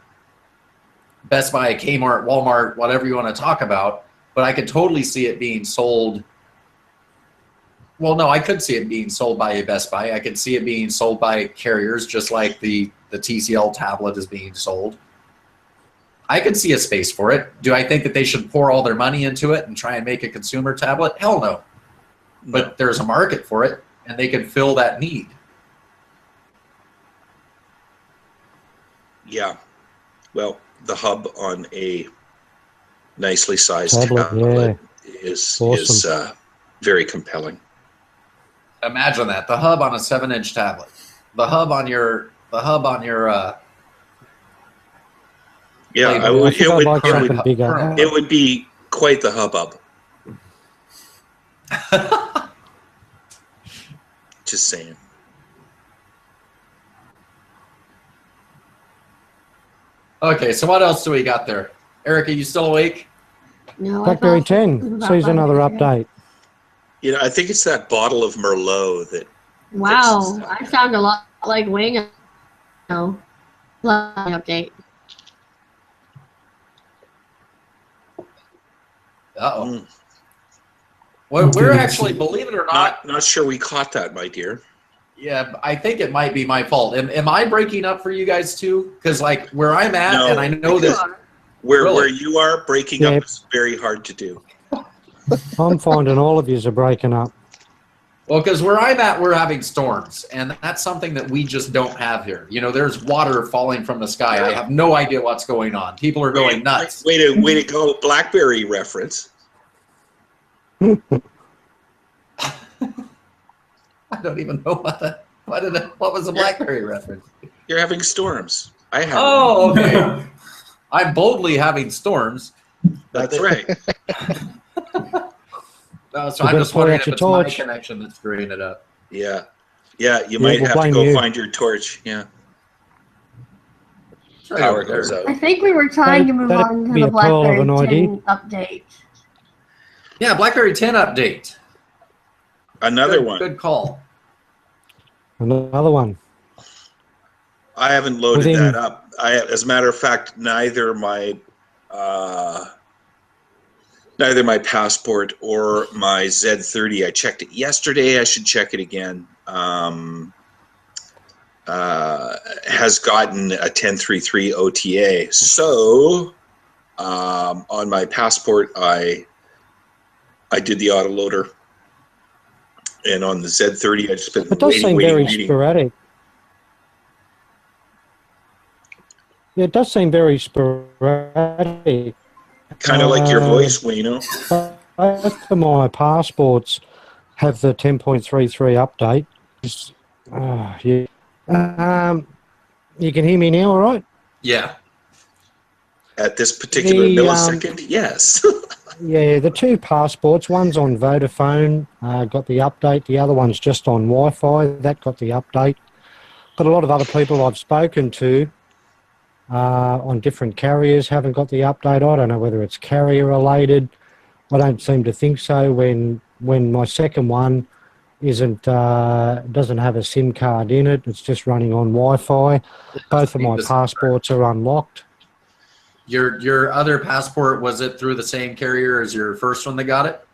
S2: Best Buy, Kmart, Walmart, whatever you want to talk about, but I could totally see it being sold. Well, no, I could see it being sold by a Best Buy. I could see it being sold by carriers, just like the TCL tablet is being sold. I could see a space for it. Do I think that they should pour all their money into it and try and make a consumer tablet? Hell no. But there's a market for it, and they can fill that need.
S3: Yeah. Well, the hub on a nicely sized
S5: tablet
S3: is very compelling.
S2: Imagine that. The hub on a 7-inch tablet. The hub on your
S3: Yeah, it would be quite the hubbub. Just saying.
S2: Okay, so what else do we got there? Eric, are you still awake?
S1: No,
S5: BlackBerry 10 sees another update.
S3: I think it's that bottle of Merlot that.
S1: Wow, I sound a lot like Wing. No, update.
S2: Uh-oh. Well, we're actually, believe it or
S3: not sure we caught that, my dear.
S2: Yeah, I think it might be my fault. Am I breaking up for you guys too? Because where I'm at,
S3: no,
S2: and I know that
S3: where you are, breaking up is very hard to do.
S5: I'm finding all of yous are breaking up.
S2: Well, because where I'm at, we're having storms, and that's something that we just don't have here. There's water falling from the sky. I have no idea what's going on. People are going nuts.
S3: Way to go, BlackBerry reference.
S2: I don't even know what was the BlackBerry reference.
S3: You're having storms. I have.
S2: Oh, okay. I'm boldly having storms.
S3: That's right.
S2: So I'm just wondering if it's my connection that's screwing it up.
S3: Yeah. You might have to go find your torch. Yeah. Power goes out.
S1: I think we were trying to move on to the BlackBerry 10 update.
S2: Yeah, BlackBerry 10 update.
S3: Another one.
S2: Good call.
S5: Another one.
S3: I haven't loaded that up. As a matter of fact, neither my Passport or my Z30. I checked it yesterday. I should check it again. Has gotten a 10.3.3 OTA. So on my Passport, I did the autoloader. And on the Z30, I just been
S5: it does seem very sporadic. it does seem very sporadic.
S3: Kind of like your voice, Wayno.
S5: Both of my passports have the 10.33 update. Yeah. You can hear me now, all right?
S2: Yeah.
S3: At this particular millisecond, yes.
S5: Yeah, the two passports, one's on Vodafone, got the update. The other one's just on Wi-Fi, that got the update. But a lot of other people I've spoken to on different carriers haven't got the update. I don't know whether it's carrier related. I don't seem to think so. When my second one doesn't have a SIM card in it, it's just running on Wi-Fi. Both of my passports are unlocked.
S2: Your other passport, was it through the same carrier as your first one that got it?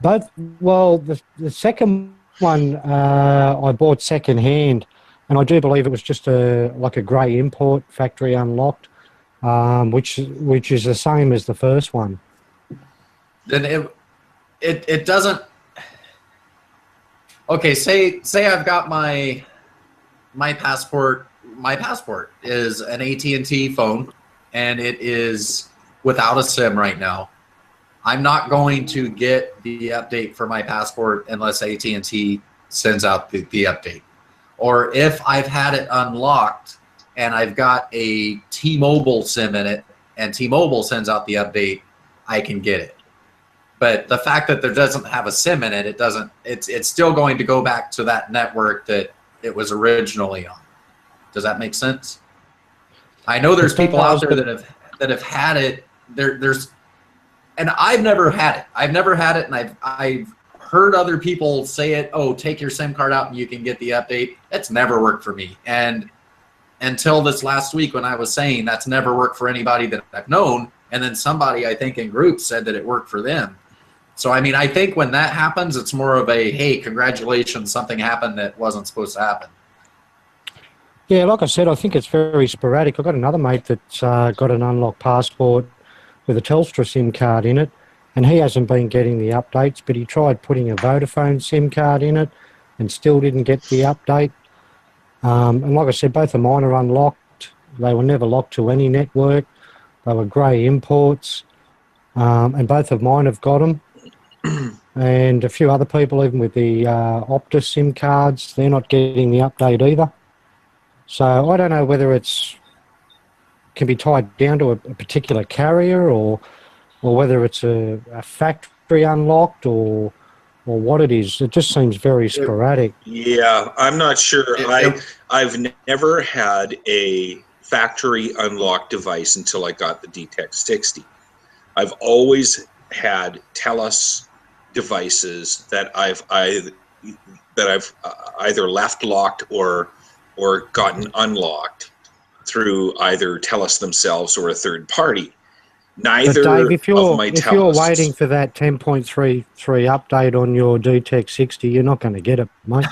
S5: Both. Well, the second one I bought second hand, and I do believe it was just like a grey import, factory unlocked, which is the same as the first one. Then
S2: it doesn't. Okay, say I've got my passport. My passport is an AT&T phone, and it is without a SIM right now. I'm not going to get the update for my passport unless AT&T sends out the update. Or if I've had it unlocked and I've got a T-Mobile SIM in it and T-Mobile sends out the update, I can get it. But the fact that there doesn't have a SIM in it, it's still going to go back to that network that it was originally on. Does that make sense? I know there's people out there that have had it. And I've never had it. I've never had it, and I've heard other people say it. Oh, take your SIM card out and you can get the update. That's never worked for me. And until this last week, when I was saying that's never worked for anybody that I've known, and then somebody I think in groups said that it worked for them. So I mean, I think when that happens, it's more of a hey, congratulations, something happened that wasn't supposed to happen.
S5: Yeah, like I said, I think it's very sporadic. I've got another mate that's got an unlocked passport with a Telstra SIM card in it, and he hasn't been getting the updates, but he tried putting a Vodafone SIM card in it and still didn't get the update. And like I said, both of mine are unlocked. They were never locked to any network. They were grey imports, and both of mine have got them. And a few other people, even with the Optus SIM cards, they're not getting the update either. So I don't know whether can be tied down to a particular carrier or whether it's a factory unlocked or what it is. It just seems very sporadic.
S3: Yeah, I'm not sure. I've never had a factory unlocked device until I got the DTEC 60. I've always had TELUS devices that I've either left locked or gotten unlocked through either TELUS themselves or a third party. Neither
S5: but Dave, if you're waiting for that 10.33 update on your DTEC 60, you're not going to get it, mate.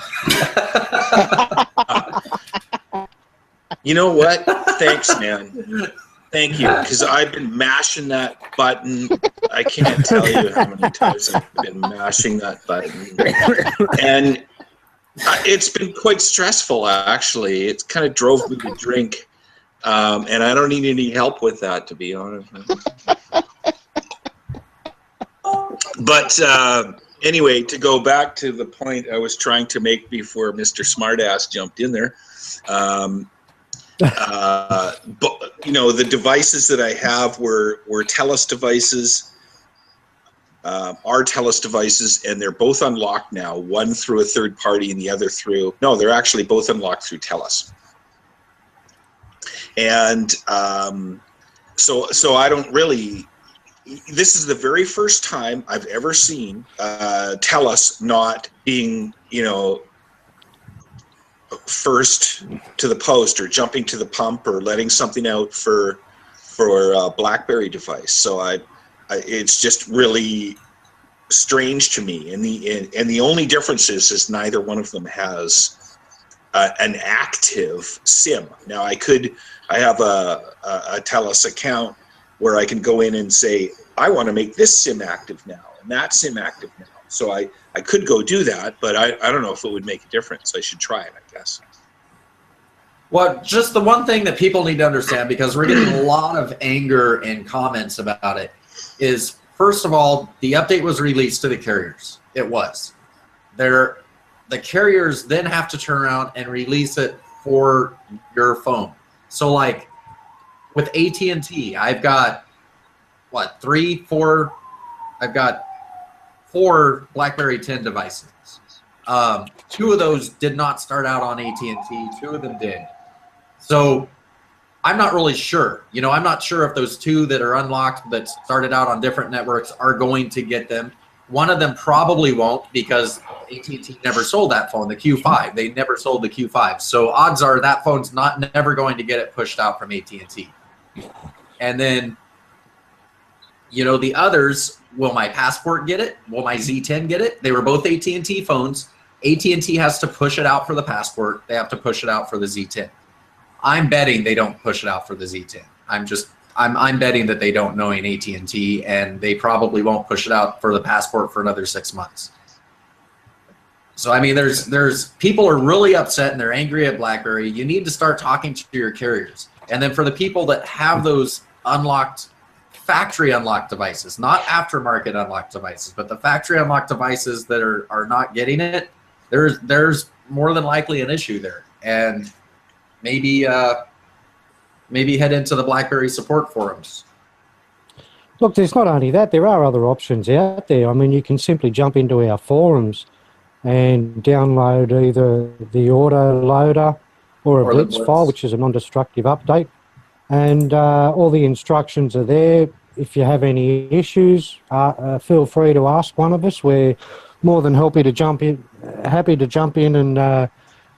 S3: You know what? Thanks, man. Thank you, because I've been mashing that button. I can't tell you how many times I've been mashing that button. And it's been quite stressful, actually. It's kind of drove me to drink. And I don't need any help with that, to be honest. But anyway, to go back to the point I was trying to make before Mr. Smartass jumped in there, but you know, the devices that I have were TELUS devices, are TELUS devices, and they're both unlocked now. One through a third party, and the other through they're actually both unlocked through TELUS. And so I don't really. This is the very first time I've ever seen TELUS not being, first to the post or jumping to the pump or letting something out for a BlackBerry device. So it's just really strange to me. And the only difference is neither one of them has an active SIM. Now I have a TELUS account where I can go in and say, I want to make this SIM active now and that SIM active now. So I could go do that, but I don't know if it would make a difference. I should try it, I guess.
S2: Well, just the one thing that people need to understand, because we're getting a lot of anger and comments about it, is first of all, the update was released to the carriers. It was. The carriers then have to turn around and release it for your phone. So like with AT&T, I've got what, 3, 4, I've got 4 BlackBerry 10 devices. 2 of those did not start out on AT&T, 2 of them did. So I'm not really sure. You know, I'm not sure if those 2 that are unlocked that started out on different networks are going to get them. One of them probably won't, because AT&T never sold that phone, the Q5. They never sold the Q5. So odds are that phone's never going to get it pushed out from AT&T. And then, you know, the others, will my Passport get it? Will my Z10 get it? They were both AT&T phones. AT&T has to push it out for the Passport. They have to push it out for the Z10. I'm betting they don't push it out for the Z10. I'm betting that they don't, knowing AT&T, and they probably won't push it out for the Passport for another 6 months. So I mean, there's people are really upset and they're angry at BlackBerry. You need to start talking to your carriers. And then for the people that have those unlocked, factory unlocked devices, not aftermarket unlocked devices, but the factory unlocked devices that are not getting it, there's more than likely an issue there. And maybe head into the BlackBerry support forums.
S5: Look, there's not only that, there are other options out there. I mean, you can simply jump into our forums and download either the auto loader or a Blitz file, which is a non-destructive update. And all the instructions are there. If you have any issues, feel free to ask one of us. We're more than happy to jump in and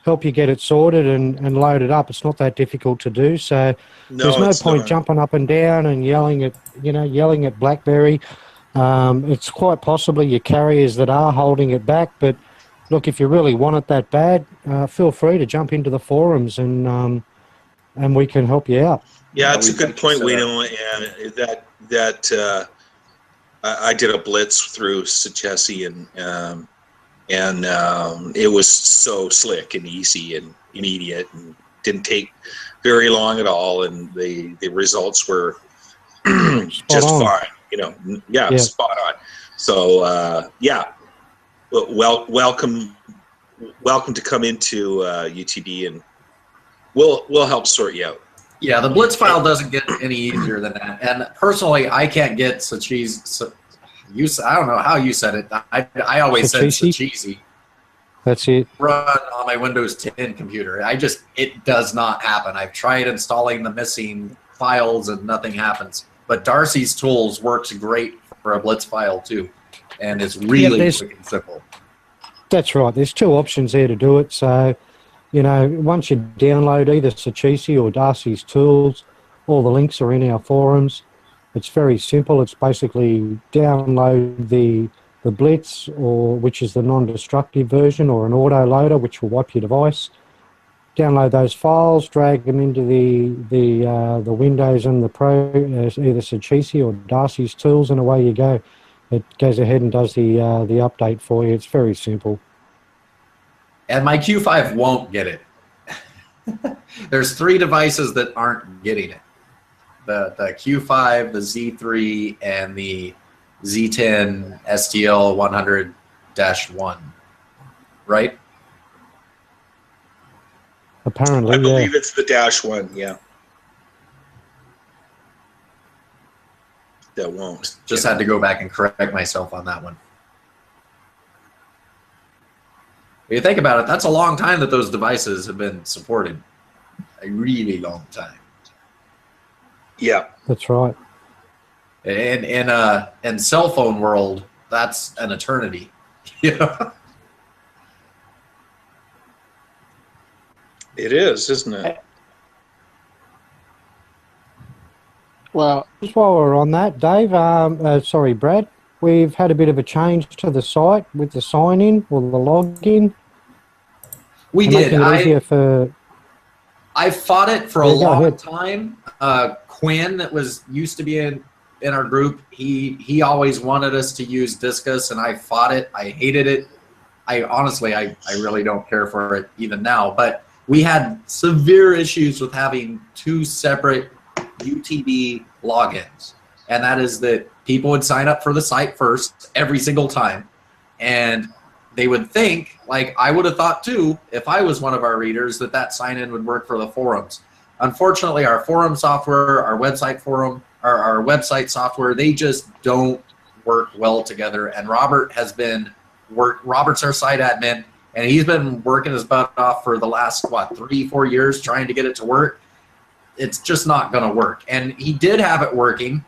S5: help you get it sorted and load it up. It's not that difficult to do. So there's no point jumping up and down and yelling at BlackBerry. It's quite possibly your carriers that are holding it back. But look, if you really want it that bad, feel free to jump into the forums and we can help you out.
S3: Yeah, it's a good point, Wino, and that I did a blitz through Sachesi, and it was so slick and easy and immediate, and didn't take very long at all, and the results were just fine. You know, yeah, spot on. So welcome to come into UTB, and we'll help sort you out.
S2: Yeah, the Blitz file doesn't get any easier than that. And personally, I can't get Sachesi. I don't know how you said it. I always said Sachesi.
S5: That's it.
S2: Run on my Windows 10 computer. It does not happen. I've tried installing the missing files and nothing happens. But Darcy's Tools works great for a Blitz file too, and it's really quick and simple.
S5: That's right. There's 2 options there to do it. So, you know, once you download either Sachesi or Darcy's Tools, all the links are in our forums. It's very simple. It's basically download the Blitz, which is the non-destructive version, or an auto loader, which will wipe your device. Download those files, drag them into the Windows and the Pro, either Sachesi or Darcy's Tools, and away you go. It goes ahead and does the update for you. It's very simple.
S2: And my Q5 won't get it. There's 3 devices that aren't getting it. The Q5, the Z3, and the Z10 STL 100-1, right?
S5: Apparently,
S3: I believe it's the -1, yeah. That won't.
S2: Just had to go back and correct myself on that one. When you think about it, that's a long time that those devices have been supported. A really long time.
S3: Yeah.
S5: That's right.
S2: And in cell phone world, that's an eternity. Yeah.
S3: It is, isn't it?
S6: Well,
S5: just while we're on that, Dave, sorry, Brad, we've had a bit of a change to the site with the sign-in or the login.
S2: We did. I fought it for a long time. Quinn, that used to be in our group, he always wanted us to use Discus, and I fought it. I hated it. I honestly really don't care for it even now. But we had severe issues with having 2 separate UTB logins. And that is that people would sign up for the site first every single time. And they would think, like I would have thought too, if I was one of our readers, that sign-in would work for the forums. Unfortunately, our forum software, our website forum, our website software, they just don't work well together. And Robert's our site admin, and he's been working his butt off for the last, 3-4 years trying to get it to work. It's just not going to work. And he did have it working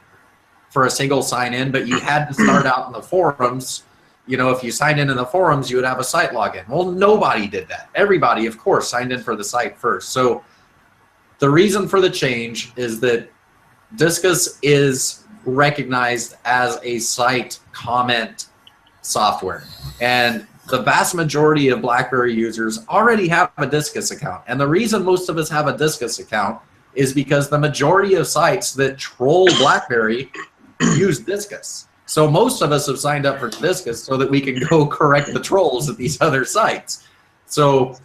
S2: for a single sign-in, but you had to start out in the forums. You know, if you signed in the forums, you would have a site login. Well, nobody did that. Everybody, of course, signed in for the site first. So the reason for the change is that Disqus is recognized as a site comment software. And the vast majority of BlackBerry users already have a Disqus account. And the reason most of us have a Disqus account is because the majority of sites that troll BlackBerry use Disqus. So most of us have signed up for Disqus so that we can go correct the trolls at these other sites. So,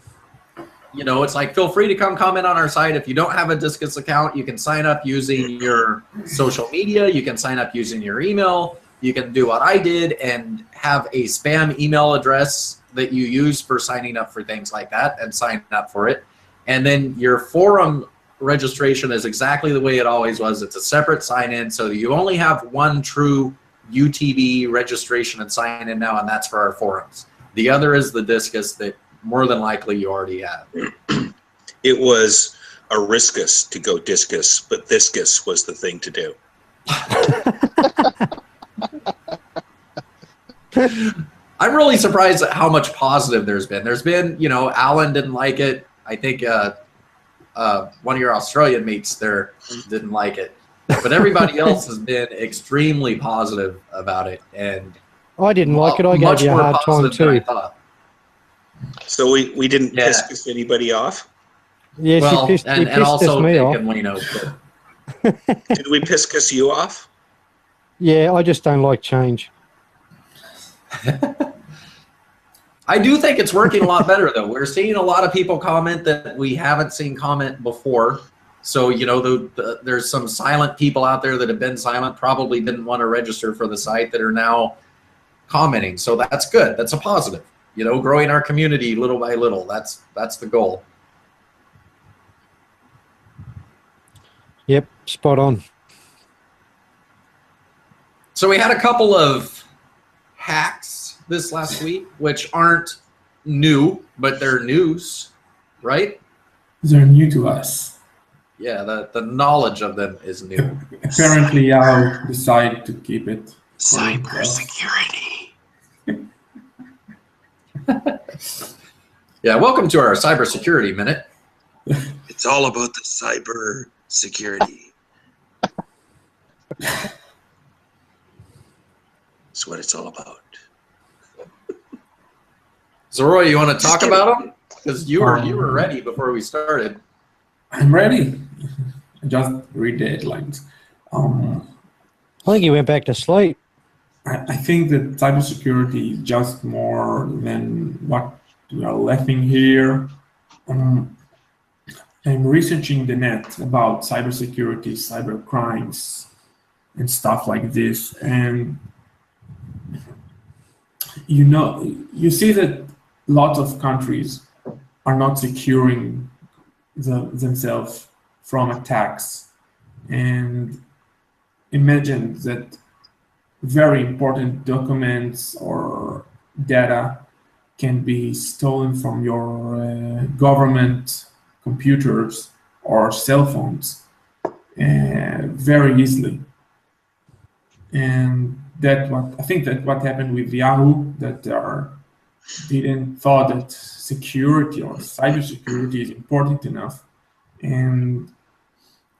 S2: you know, it's like, feel free to come comment on our site. If you don't have a Disqus account, you can sign up using your social media. You can sign up using your email. You can do what I did and have a spam email address that you use for signing up for things like that and sign up for it. And then your forum registration is exactly the way it always was. It's a separate sign-in, so you only have one true UTB registration and sign-in now, and that's for our forums. The other is the Disqus that more than likely you already have.
S3: It was a riskus to go Disqus, but Disqus was the thing to do.
S2: I'm really surprised at how much positive there's been. There's been, you know, Alan didn't like it. I think one of your Australian mates there didn't like it. But everybody else has been extremely positive about it. And
S5: I didn't like it. I gave you a hard time too.
S3: So we didn't piss anybody off?
S5: Yes,
S2: well,
S5: you pissed
S2: also
S5: me off.
S3: Did we piss you off?
S5: Yeah, I just don't like change.
S2: I do think it's working a lot better, though. We're seeing a lot of people comment that we haven't seen comment before. So, you know, there's some silent people out there that have been silent, probably didn't want to register for the site, that are now commenting. So that's good. That's a positive. You know, growing our community little by little. That's the goal.
S5: Yep, spot on.
S2: So we had a couple of hacks this last week, which aren't new, but they're news, right?
S4: They're new to us.
S2: Yeah, the knowledge of them is new.
S4: Apparently, I'll decide to keep it.
S3: Cybersecurity.
S2: Yeah, welcome to our cybersecurity minute.
S3: It's all about the cyber security. That's what it's all about.
S2: So, Roy, you want to talk about them? Because you were ready before we started.
S4: I'm ready. Just read the headlines.
S5: I think you went back to sleep.
S4: I think that cybersecurity is just more than what we are laughing here. I'm researching the net about cybersecurity, cyber crimes, and stuff like this. And you see that lots of countries are not securing themselves from attacks. And imagine that very important documents or data can be stolen from your government computers or cell phones very easily. And I think that what happened with Yahoo, that didn't thought that security or cybersecurity is important enough. And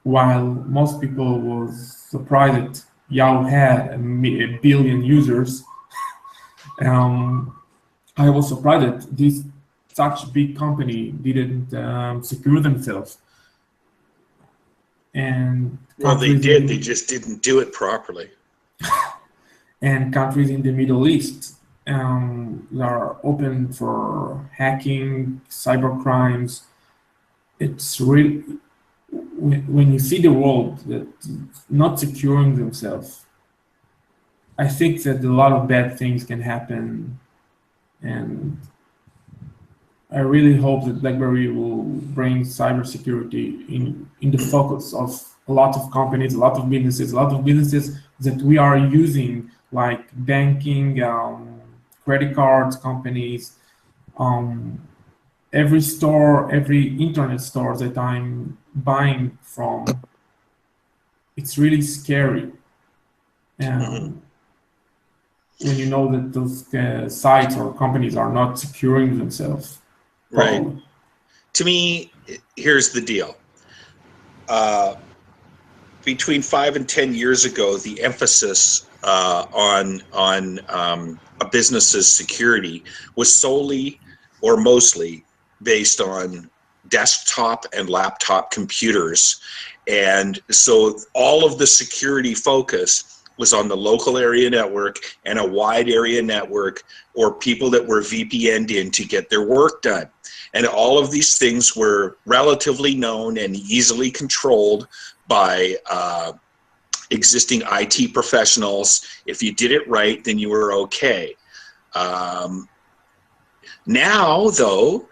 S4: while most people was surprised that Yahoo had a billion users, I was surprised that such big company didn't secure themselves. And
S3: well, they did. They just didn't do it properly.
S4: And countries in the Middle East are open for hacking, cyber crimes, it's really, when you see the world that not securing themselves, I think that a lot of bad things can happen, and I really hope that BlackBerry will bring cybersecurity in the focus of a lot of companies, a lot of businesses that we are using, like banking, credit cards companies, every store, every internet store that I'm buying from. It's really scary. When you know that those sites or companies are not securing themselves properly.
S3: Right. To me, here's the deal. Between 5 and 10 years ago, the emphasis on a business's security was solely or mostly based on desktop and laptop computers. And so all of the security focus was on the local area network and a wide area network, or people that were VPN'd in to get their work done. And all of these things were relatively known and easily controlled by existing IT professionals. If you did it right, then you were okay. Now, though,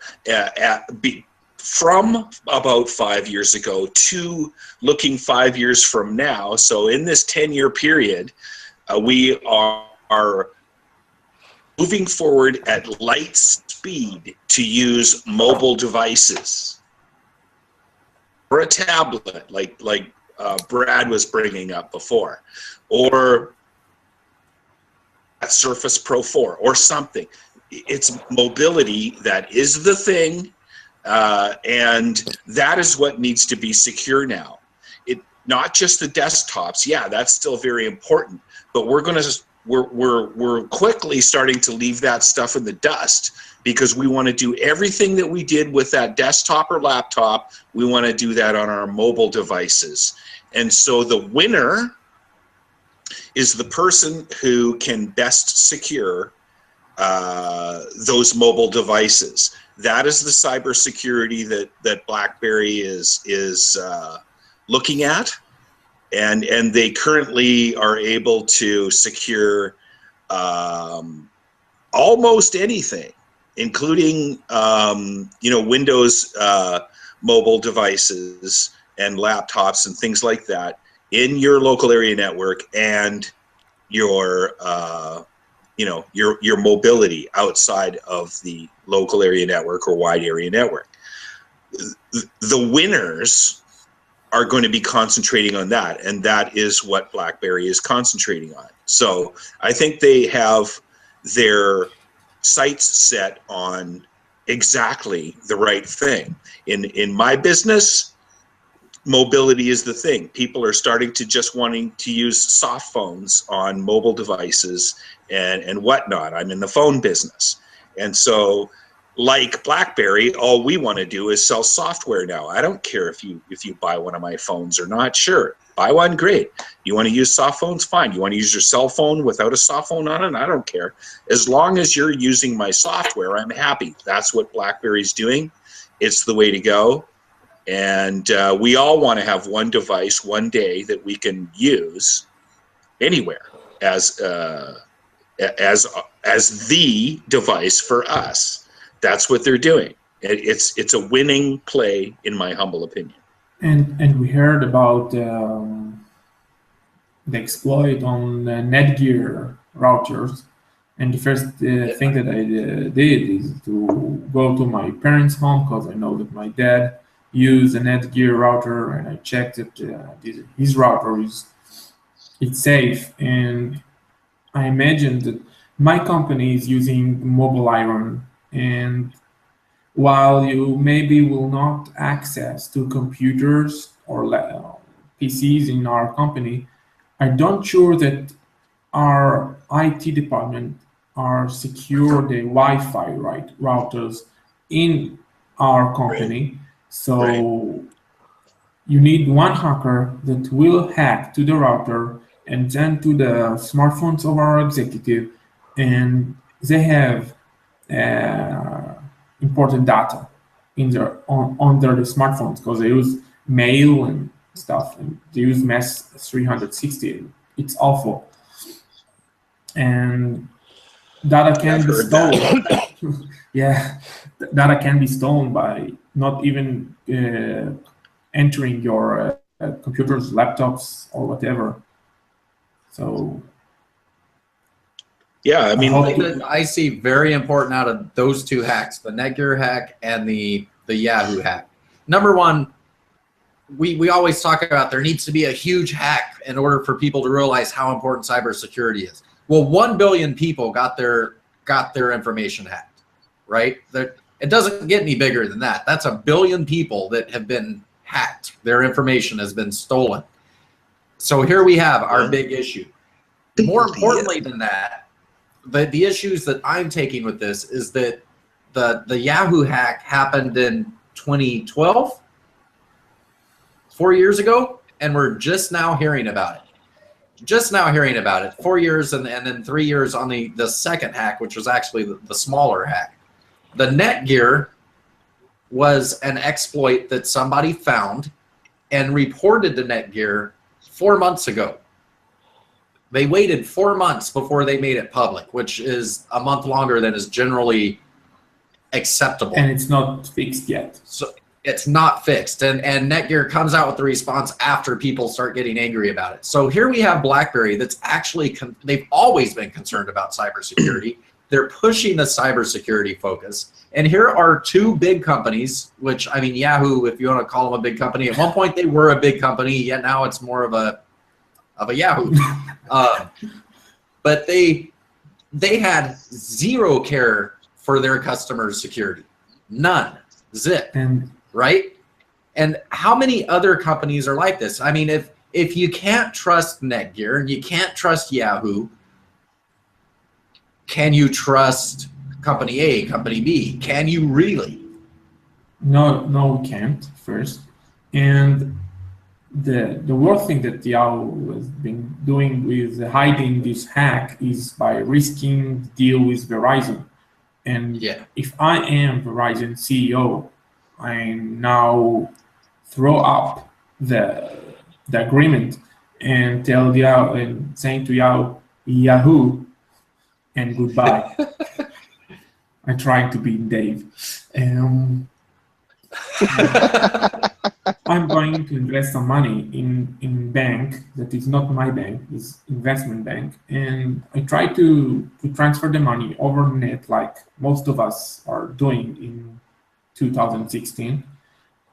S3: from about 5 years ago to looking 5 years from now, so in this 10-year period, we are moving forward at light speed to use mobile devices or a tablet, like Brad was bringing up before, or a Surface Pro 4 or something. It's mobility that is the thing. And that is what needs to be secure now. Not just the desktops. Yeah, that's still very important. But we're quickly starting to leave that stuff in the dust, because we want to do everything that we did with that desktop or laptop. We want to do that on our mobile devices. And so the winner is the person who can best secure those mobile devices. That is the cybersecurity that BlackBerry is looking at, and they currently are able to secure almost anything, including Windows mobile devices and laptops and things like that in your local area network, and your mobility outside of the local area network or wide area network. The winners are going to be concentrating on that, and that is what BlackBerry is concentrating on. So I think they have their sights set on exactly the right thing. In my business, mobility is the thing. People are starting to just wanting to use soft phones on mobile devices and whatnot. I'm in the phone business. And so, like BlackBerry, all we want to do is sell software now. I don't care if you buy one of my phones or not. Sure, buy one, great. You want to use soft phones, fine. You want to use your cell phone without a soft phone on it, I don't care. As long as you're using my software, I'm happy. That's what BlackBerry's doing. It's the way to go. And we all want to have one device one day that we can use anywhere as the device for us. That's what they're doing. It's a winning play, in my humble opinion.
S4: And we heard about the exploit on Netgear routers. And the first thing that I did is to go to my parents' home, because I know that my dad used a Netgear router, and I checked that his router it's safe. And I imagined that my company is using Mobile Iron, and while you maybe will not access to computers or PCs in our company, I don't sure that our IT department are secure the Wi-Fi routers in our company.
S3: Right.
S4: So you need one hacker that will hack to the router and then to the smartphones of our executive, and they have important data. under the smartphones because they use mail and stuff, and they use MES 360. It's awful, and data can be stolen. Yeah, data can be stolen by not even entering your computers, laptops, or whatever. So.
S3: Yeah, I mean,
S2: that I see very important out of those two hacks, the Netgear hack and the Yahoo hack. Number one, we always talk about there needs to be a huge hack in order for people to realize how important cybersecurity is. Well, 1 billion people got their information hacked, right? It doesn't get any bigger than that. That's 1 billion people that have been hacked. Their information has been stolen. So here we have our big issue. More importantly than that, the issues that I'm taking with this is that the Yahoo hack happened in 2012, 4 years ago, and we're just now hearing about it. Just now hearing about it. 4 years and then 3 years on the second hack, which was actually the smaller hack. The Netgear was an exploit that somebody found and reported to Netgear 4 months ago. They waited 4 months before they made it public, which is a month longer than is generally acceptable.
S4: And it's not fixed yet.
S2: So it's not fixed. And Netgear comes out with the response after people start getting angry about it. So here we have BlackBerry that's actually, they've always been concerned about cybersecurity. They're pushing the cybersecurity focus. And here are two big companies, which, I mean, Yahoo, if you want to call them a big company, at one point they were a big company, yet now it's more of a Yahoo. But they had zero care for their customers' security. None. Zip. Right? And how many other companies are like this? I mean, if you can't trust Netgear and you can't trust Yahoo, can you trust company A, company B? Can you really?
S4: No, we can't, first. And the worst thing that Yahoo has been doing with hiding this hack is by risking the deal with Verizon. And if I am Verizon CEO, I now throw up the agreement and tell Yahoo and saying to Yahoo and goodbye. I'm trying to be Dave. I'm going to invest some money in bank that is not my bank, is investment bank, and I try to transfer the money over the net like most of us are doing in 2016.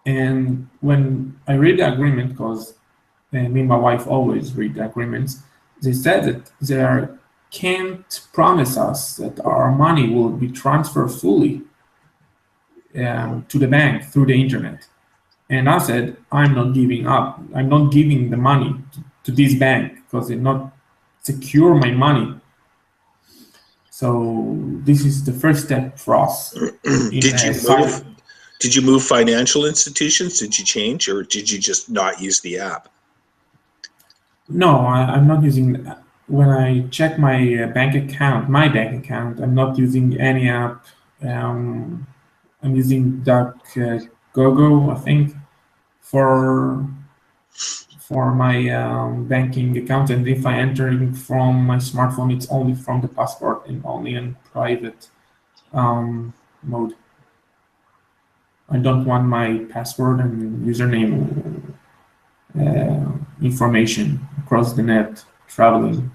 S4: And when I read the agreement, because me and my wife always read the agreements, they said that they can't promise us that our money will be transferred fully to the bank through the internet. And I said, I'm not giving up. I'm not giving the money to this bank because they not secure my money. So this is the first step for us.
S3: Did you move financial institutions? Did you change, or did you just not use the app?
S4: No, I'm not using. When I check my bank account, I'm not using any app. I'm using DuckDuckGo, I think, for my banking account. And if I enter from my smartphone, it's only from the passport and only in private mode. I don't want my password and username information across the net traveling.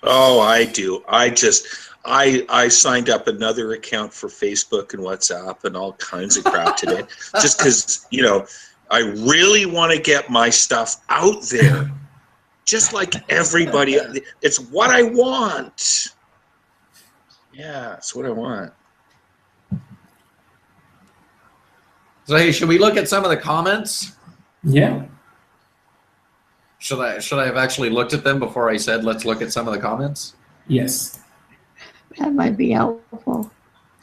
S3: Oh, I do. I signed up another account for Facebook and WhatsApp and all kinds of crap today, just because, I really want to get my stuff out there, just like everybody. It's what I want. Yeah, it's what I want.
S2: So hey, should we look at some of the comments?
S4: Yeah.
S2: Should I have actually looked at them before I said let's look at some of the comments?
S4: Yes.
S1: That might be helpful.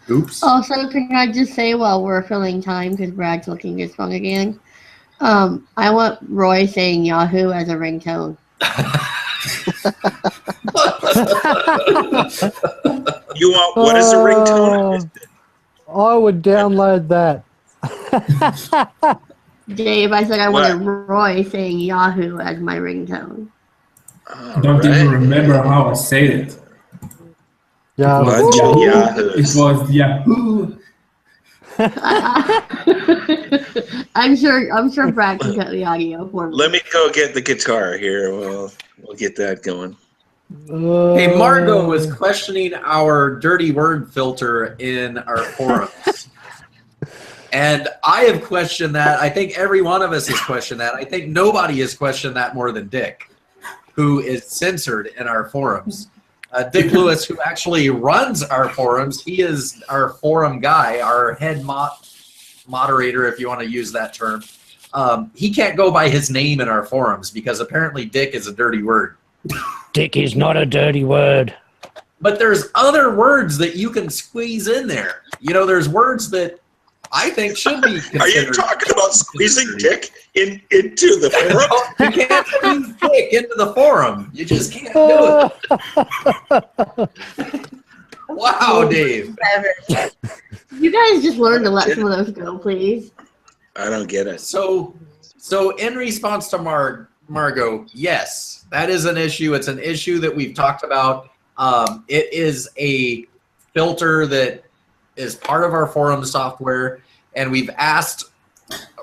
S2: Oops.
S1: Also, can I just say while we're filling time, because Brad's looking his phone again, I want Roy saying Yahoo as a ringtone.
S3: You want what is a ringtone?
S5: I would download that.
S1: Dave, I said I
S3: What?
S1: wanted Roy saying Yahoo as my ringtone.
S4: I don't even remember how I said it.
S5: Yeah.
S3: Bunch of
S4: Yahoo.
S3: yahoos.
S4: It was Yahoo.
S1: I'm sure Brad can cut the audio for me.
S3: Let me go get the guitar here. We'll get that going.
S2: Hey, Margot was questioning our dirty word filter in our forums. And I have questioned that. I think every one of us has questioned that. I think nobody has questioned that more than Dick, who is censored in our forums. Dick Lewis, who actually runs our forums, he is our forum guy, our head moderator, if you want to use that term. He can't go by his name in our forums because apparently Dick is a dirty word.
S5: Dick is not a dirty word.
S2: But there's other words that you can squeeze in there. You know, there's words that I think should be considered.
S3: Are you talking about squeezing Dick into the forum?
S2: You can't squeeze Dick into the forum. You just can't do it. Wow, Dave.
S1: You guys just learned to let some of those go, please.
S3: I don't get it.
S2: So in response to Margot, yes, that is an issue. It's an issue that we've talked about. It is a filter that is part of our forum software, and we've asked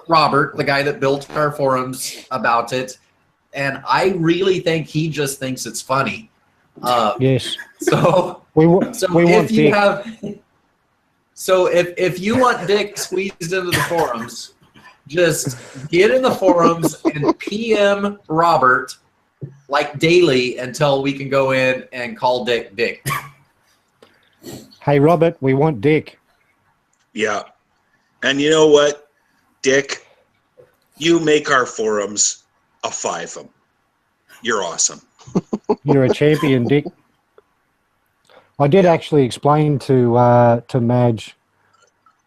S2: Robert, the guy that built our forums, about it, and I really think he just thinks it's funny.
S5: Yes.
S2: So if you want Dick squeezed into the forums, just get in the forums and PM Robert like daily until we can go in and call Dick.
S5: Hey, Robert, we want Dick.
S3: Yeah. And you know what, Dick? You make our forums a 5-em. You're awesome.
S5: You're a champion, Dick. I did actually explain to Madge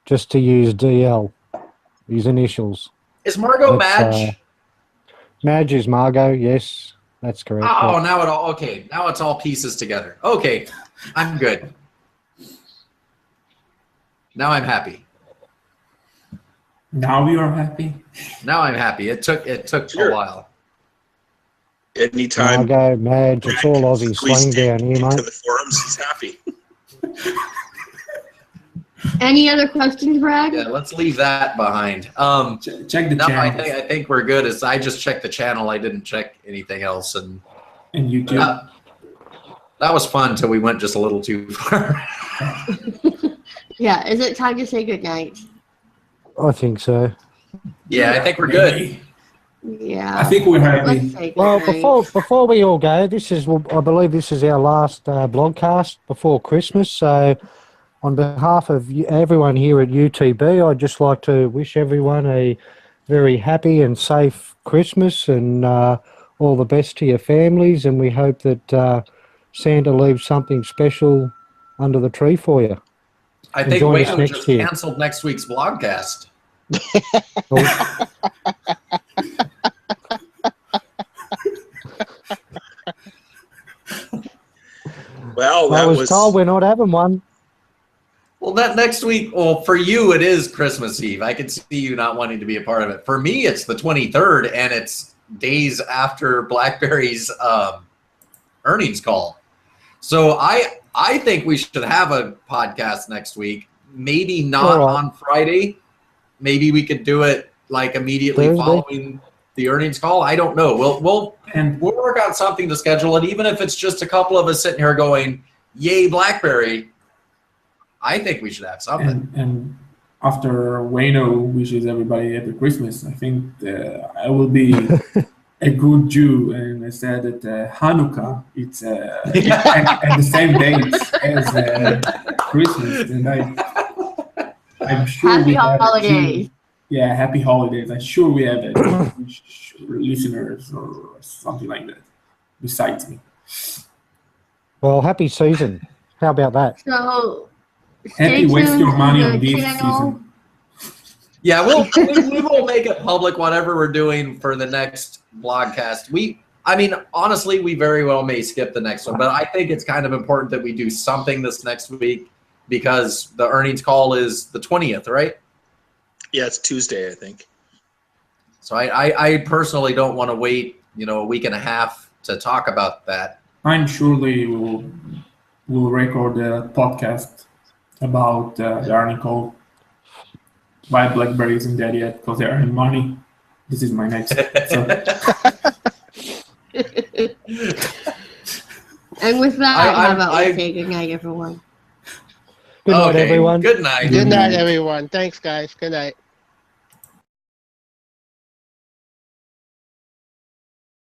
S5: just to use DL, his initials.
S2: Is Margot
S5: That's,
S2: Madge?
S5: Madge is Margot, yes. That's correct.
S2: Oh,
S5: yeah.
S2: now it's all pieces together. Okay, I'm good. Now I'm happy.
S4: Now you are happy?
S2: Now I'm happy. It took
S3: Sure.
S2: a while.
S3: Anytime
S5: Margot, Madge, it's all Aussie
S3: squeeze
S5: slang
S3: Dick
S5: down here,
S3: into
S5: mate.
S3: the forums, he's happy.
S1: Any other questions, Brad?
S2: Yeah, let's leave that behind.
S4: Check the
S2: No, I
S4: channel
S2: think we're good. I just checked the channel. I didn't check anything else, and
S4: and YouTube.
S2: that was fun until we went just a little too far.
S1: Yeah, is it time to say goodnight?
S5: I think so.
S2: Yeah, I think we're good.
S1: Yeah.
S4: I think we're
S1: Let's
S4: happy.
S1: say
S5: Well,
S1: goodnight.
S5: before we all go, I believe this is our last blogcast before Christmas. So, on behalf of everyone here at UTB, I'd just like to wish everyone a very happy and safe Christmas, and all the best to your families. And we hope that Santa leaves something special under the tree for you.
S2: I think
S5: Join us
S2: Wayne
S5: next
S2: just
S5: year.
S2: canceled next week's blogcast.
S3: Well,
S5: I
S3: that
S5: was told we're not having one.
S2: Well, that next week, well, for you, it is Christmas Eve. I can see you not wanting to be a part of it. For me, it's the 23rd, and it's days after BlackBerry's earnings call. So I think we should have a podcast next week. Maybe not on Friday. Maybe we could do it like immediately
S5: Thursday?
S2: following the earnings call. I don't know. We'll work out something to schedule it, even if it's just a couple of us sitting here going, "Yay, BlackBerry!" I think we should have something.
S4: And after Wayno wishes everybody happy Christmas, I think I will be a good Jew and I said that Hanukkah it's at the same date as Christmas, and I'm sure
S1: Happy
S4: we have
S1: holidays.
S4: happy holidays. I'm sure we have listeners or something like that besides me.
S5: Well, happy season. How about that?
S1: So,
S4: Happy
S1: stay
S4: waste
S1: tuned
S4: your
S1: to
S4: money
S1: the
S4: on this
S1: channel.
S4: season.
S2: Yeah, we will make it public whatever we're doing for the next blogcast. Honestly, we very well may skip the next one, but I think it's kind of important that we do something this next week. because the earnings call is the 20th, right?
S3: Yeah, it's Tuesday, I think.
S2: So I personally don't want to wait, a week and a half to talk about that.
S4: I'm surely will record a podcast about the earning call. Why BlackBerry isn't dead yet? Because they're earning money. This is my next.
S1: And with that, how about we say good night, everyone?
S5: Good night, everyone.
S2: Good night.
S6: Good night, everyone. Thanks, guys. Good night.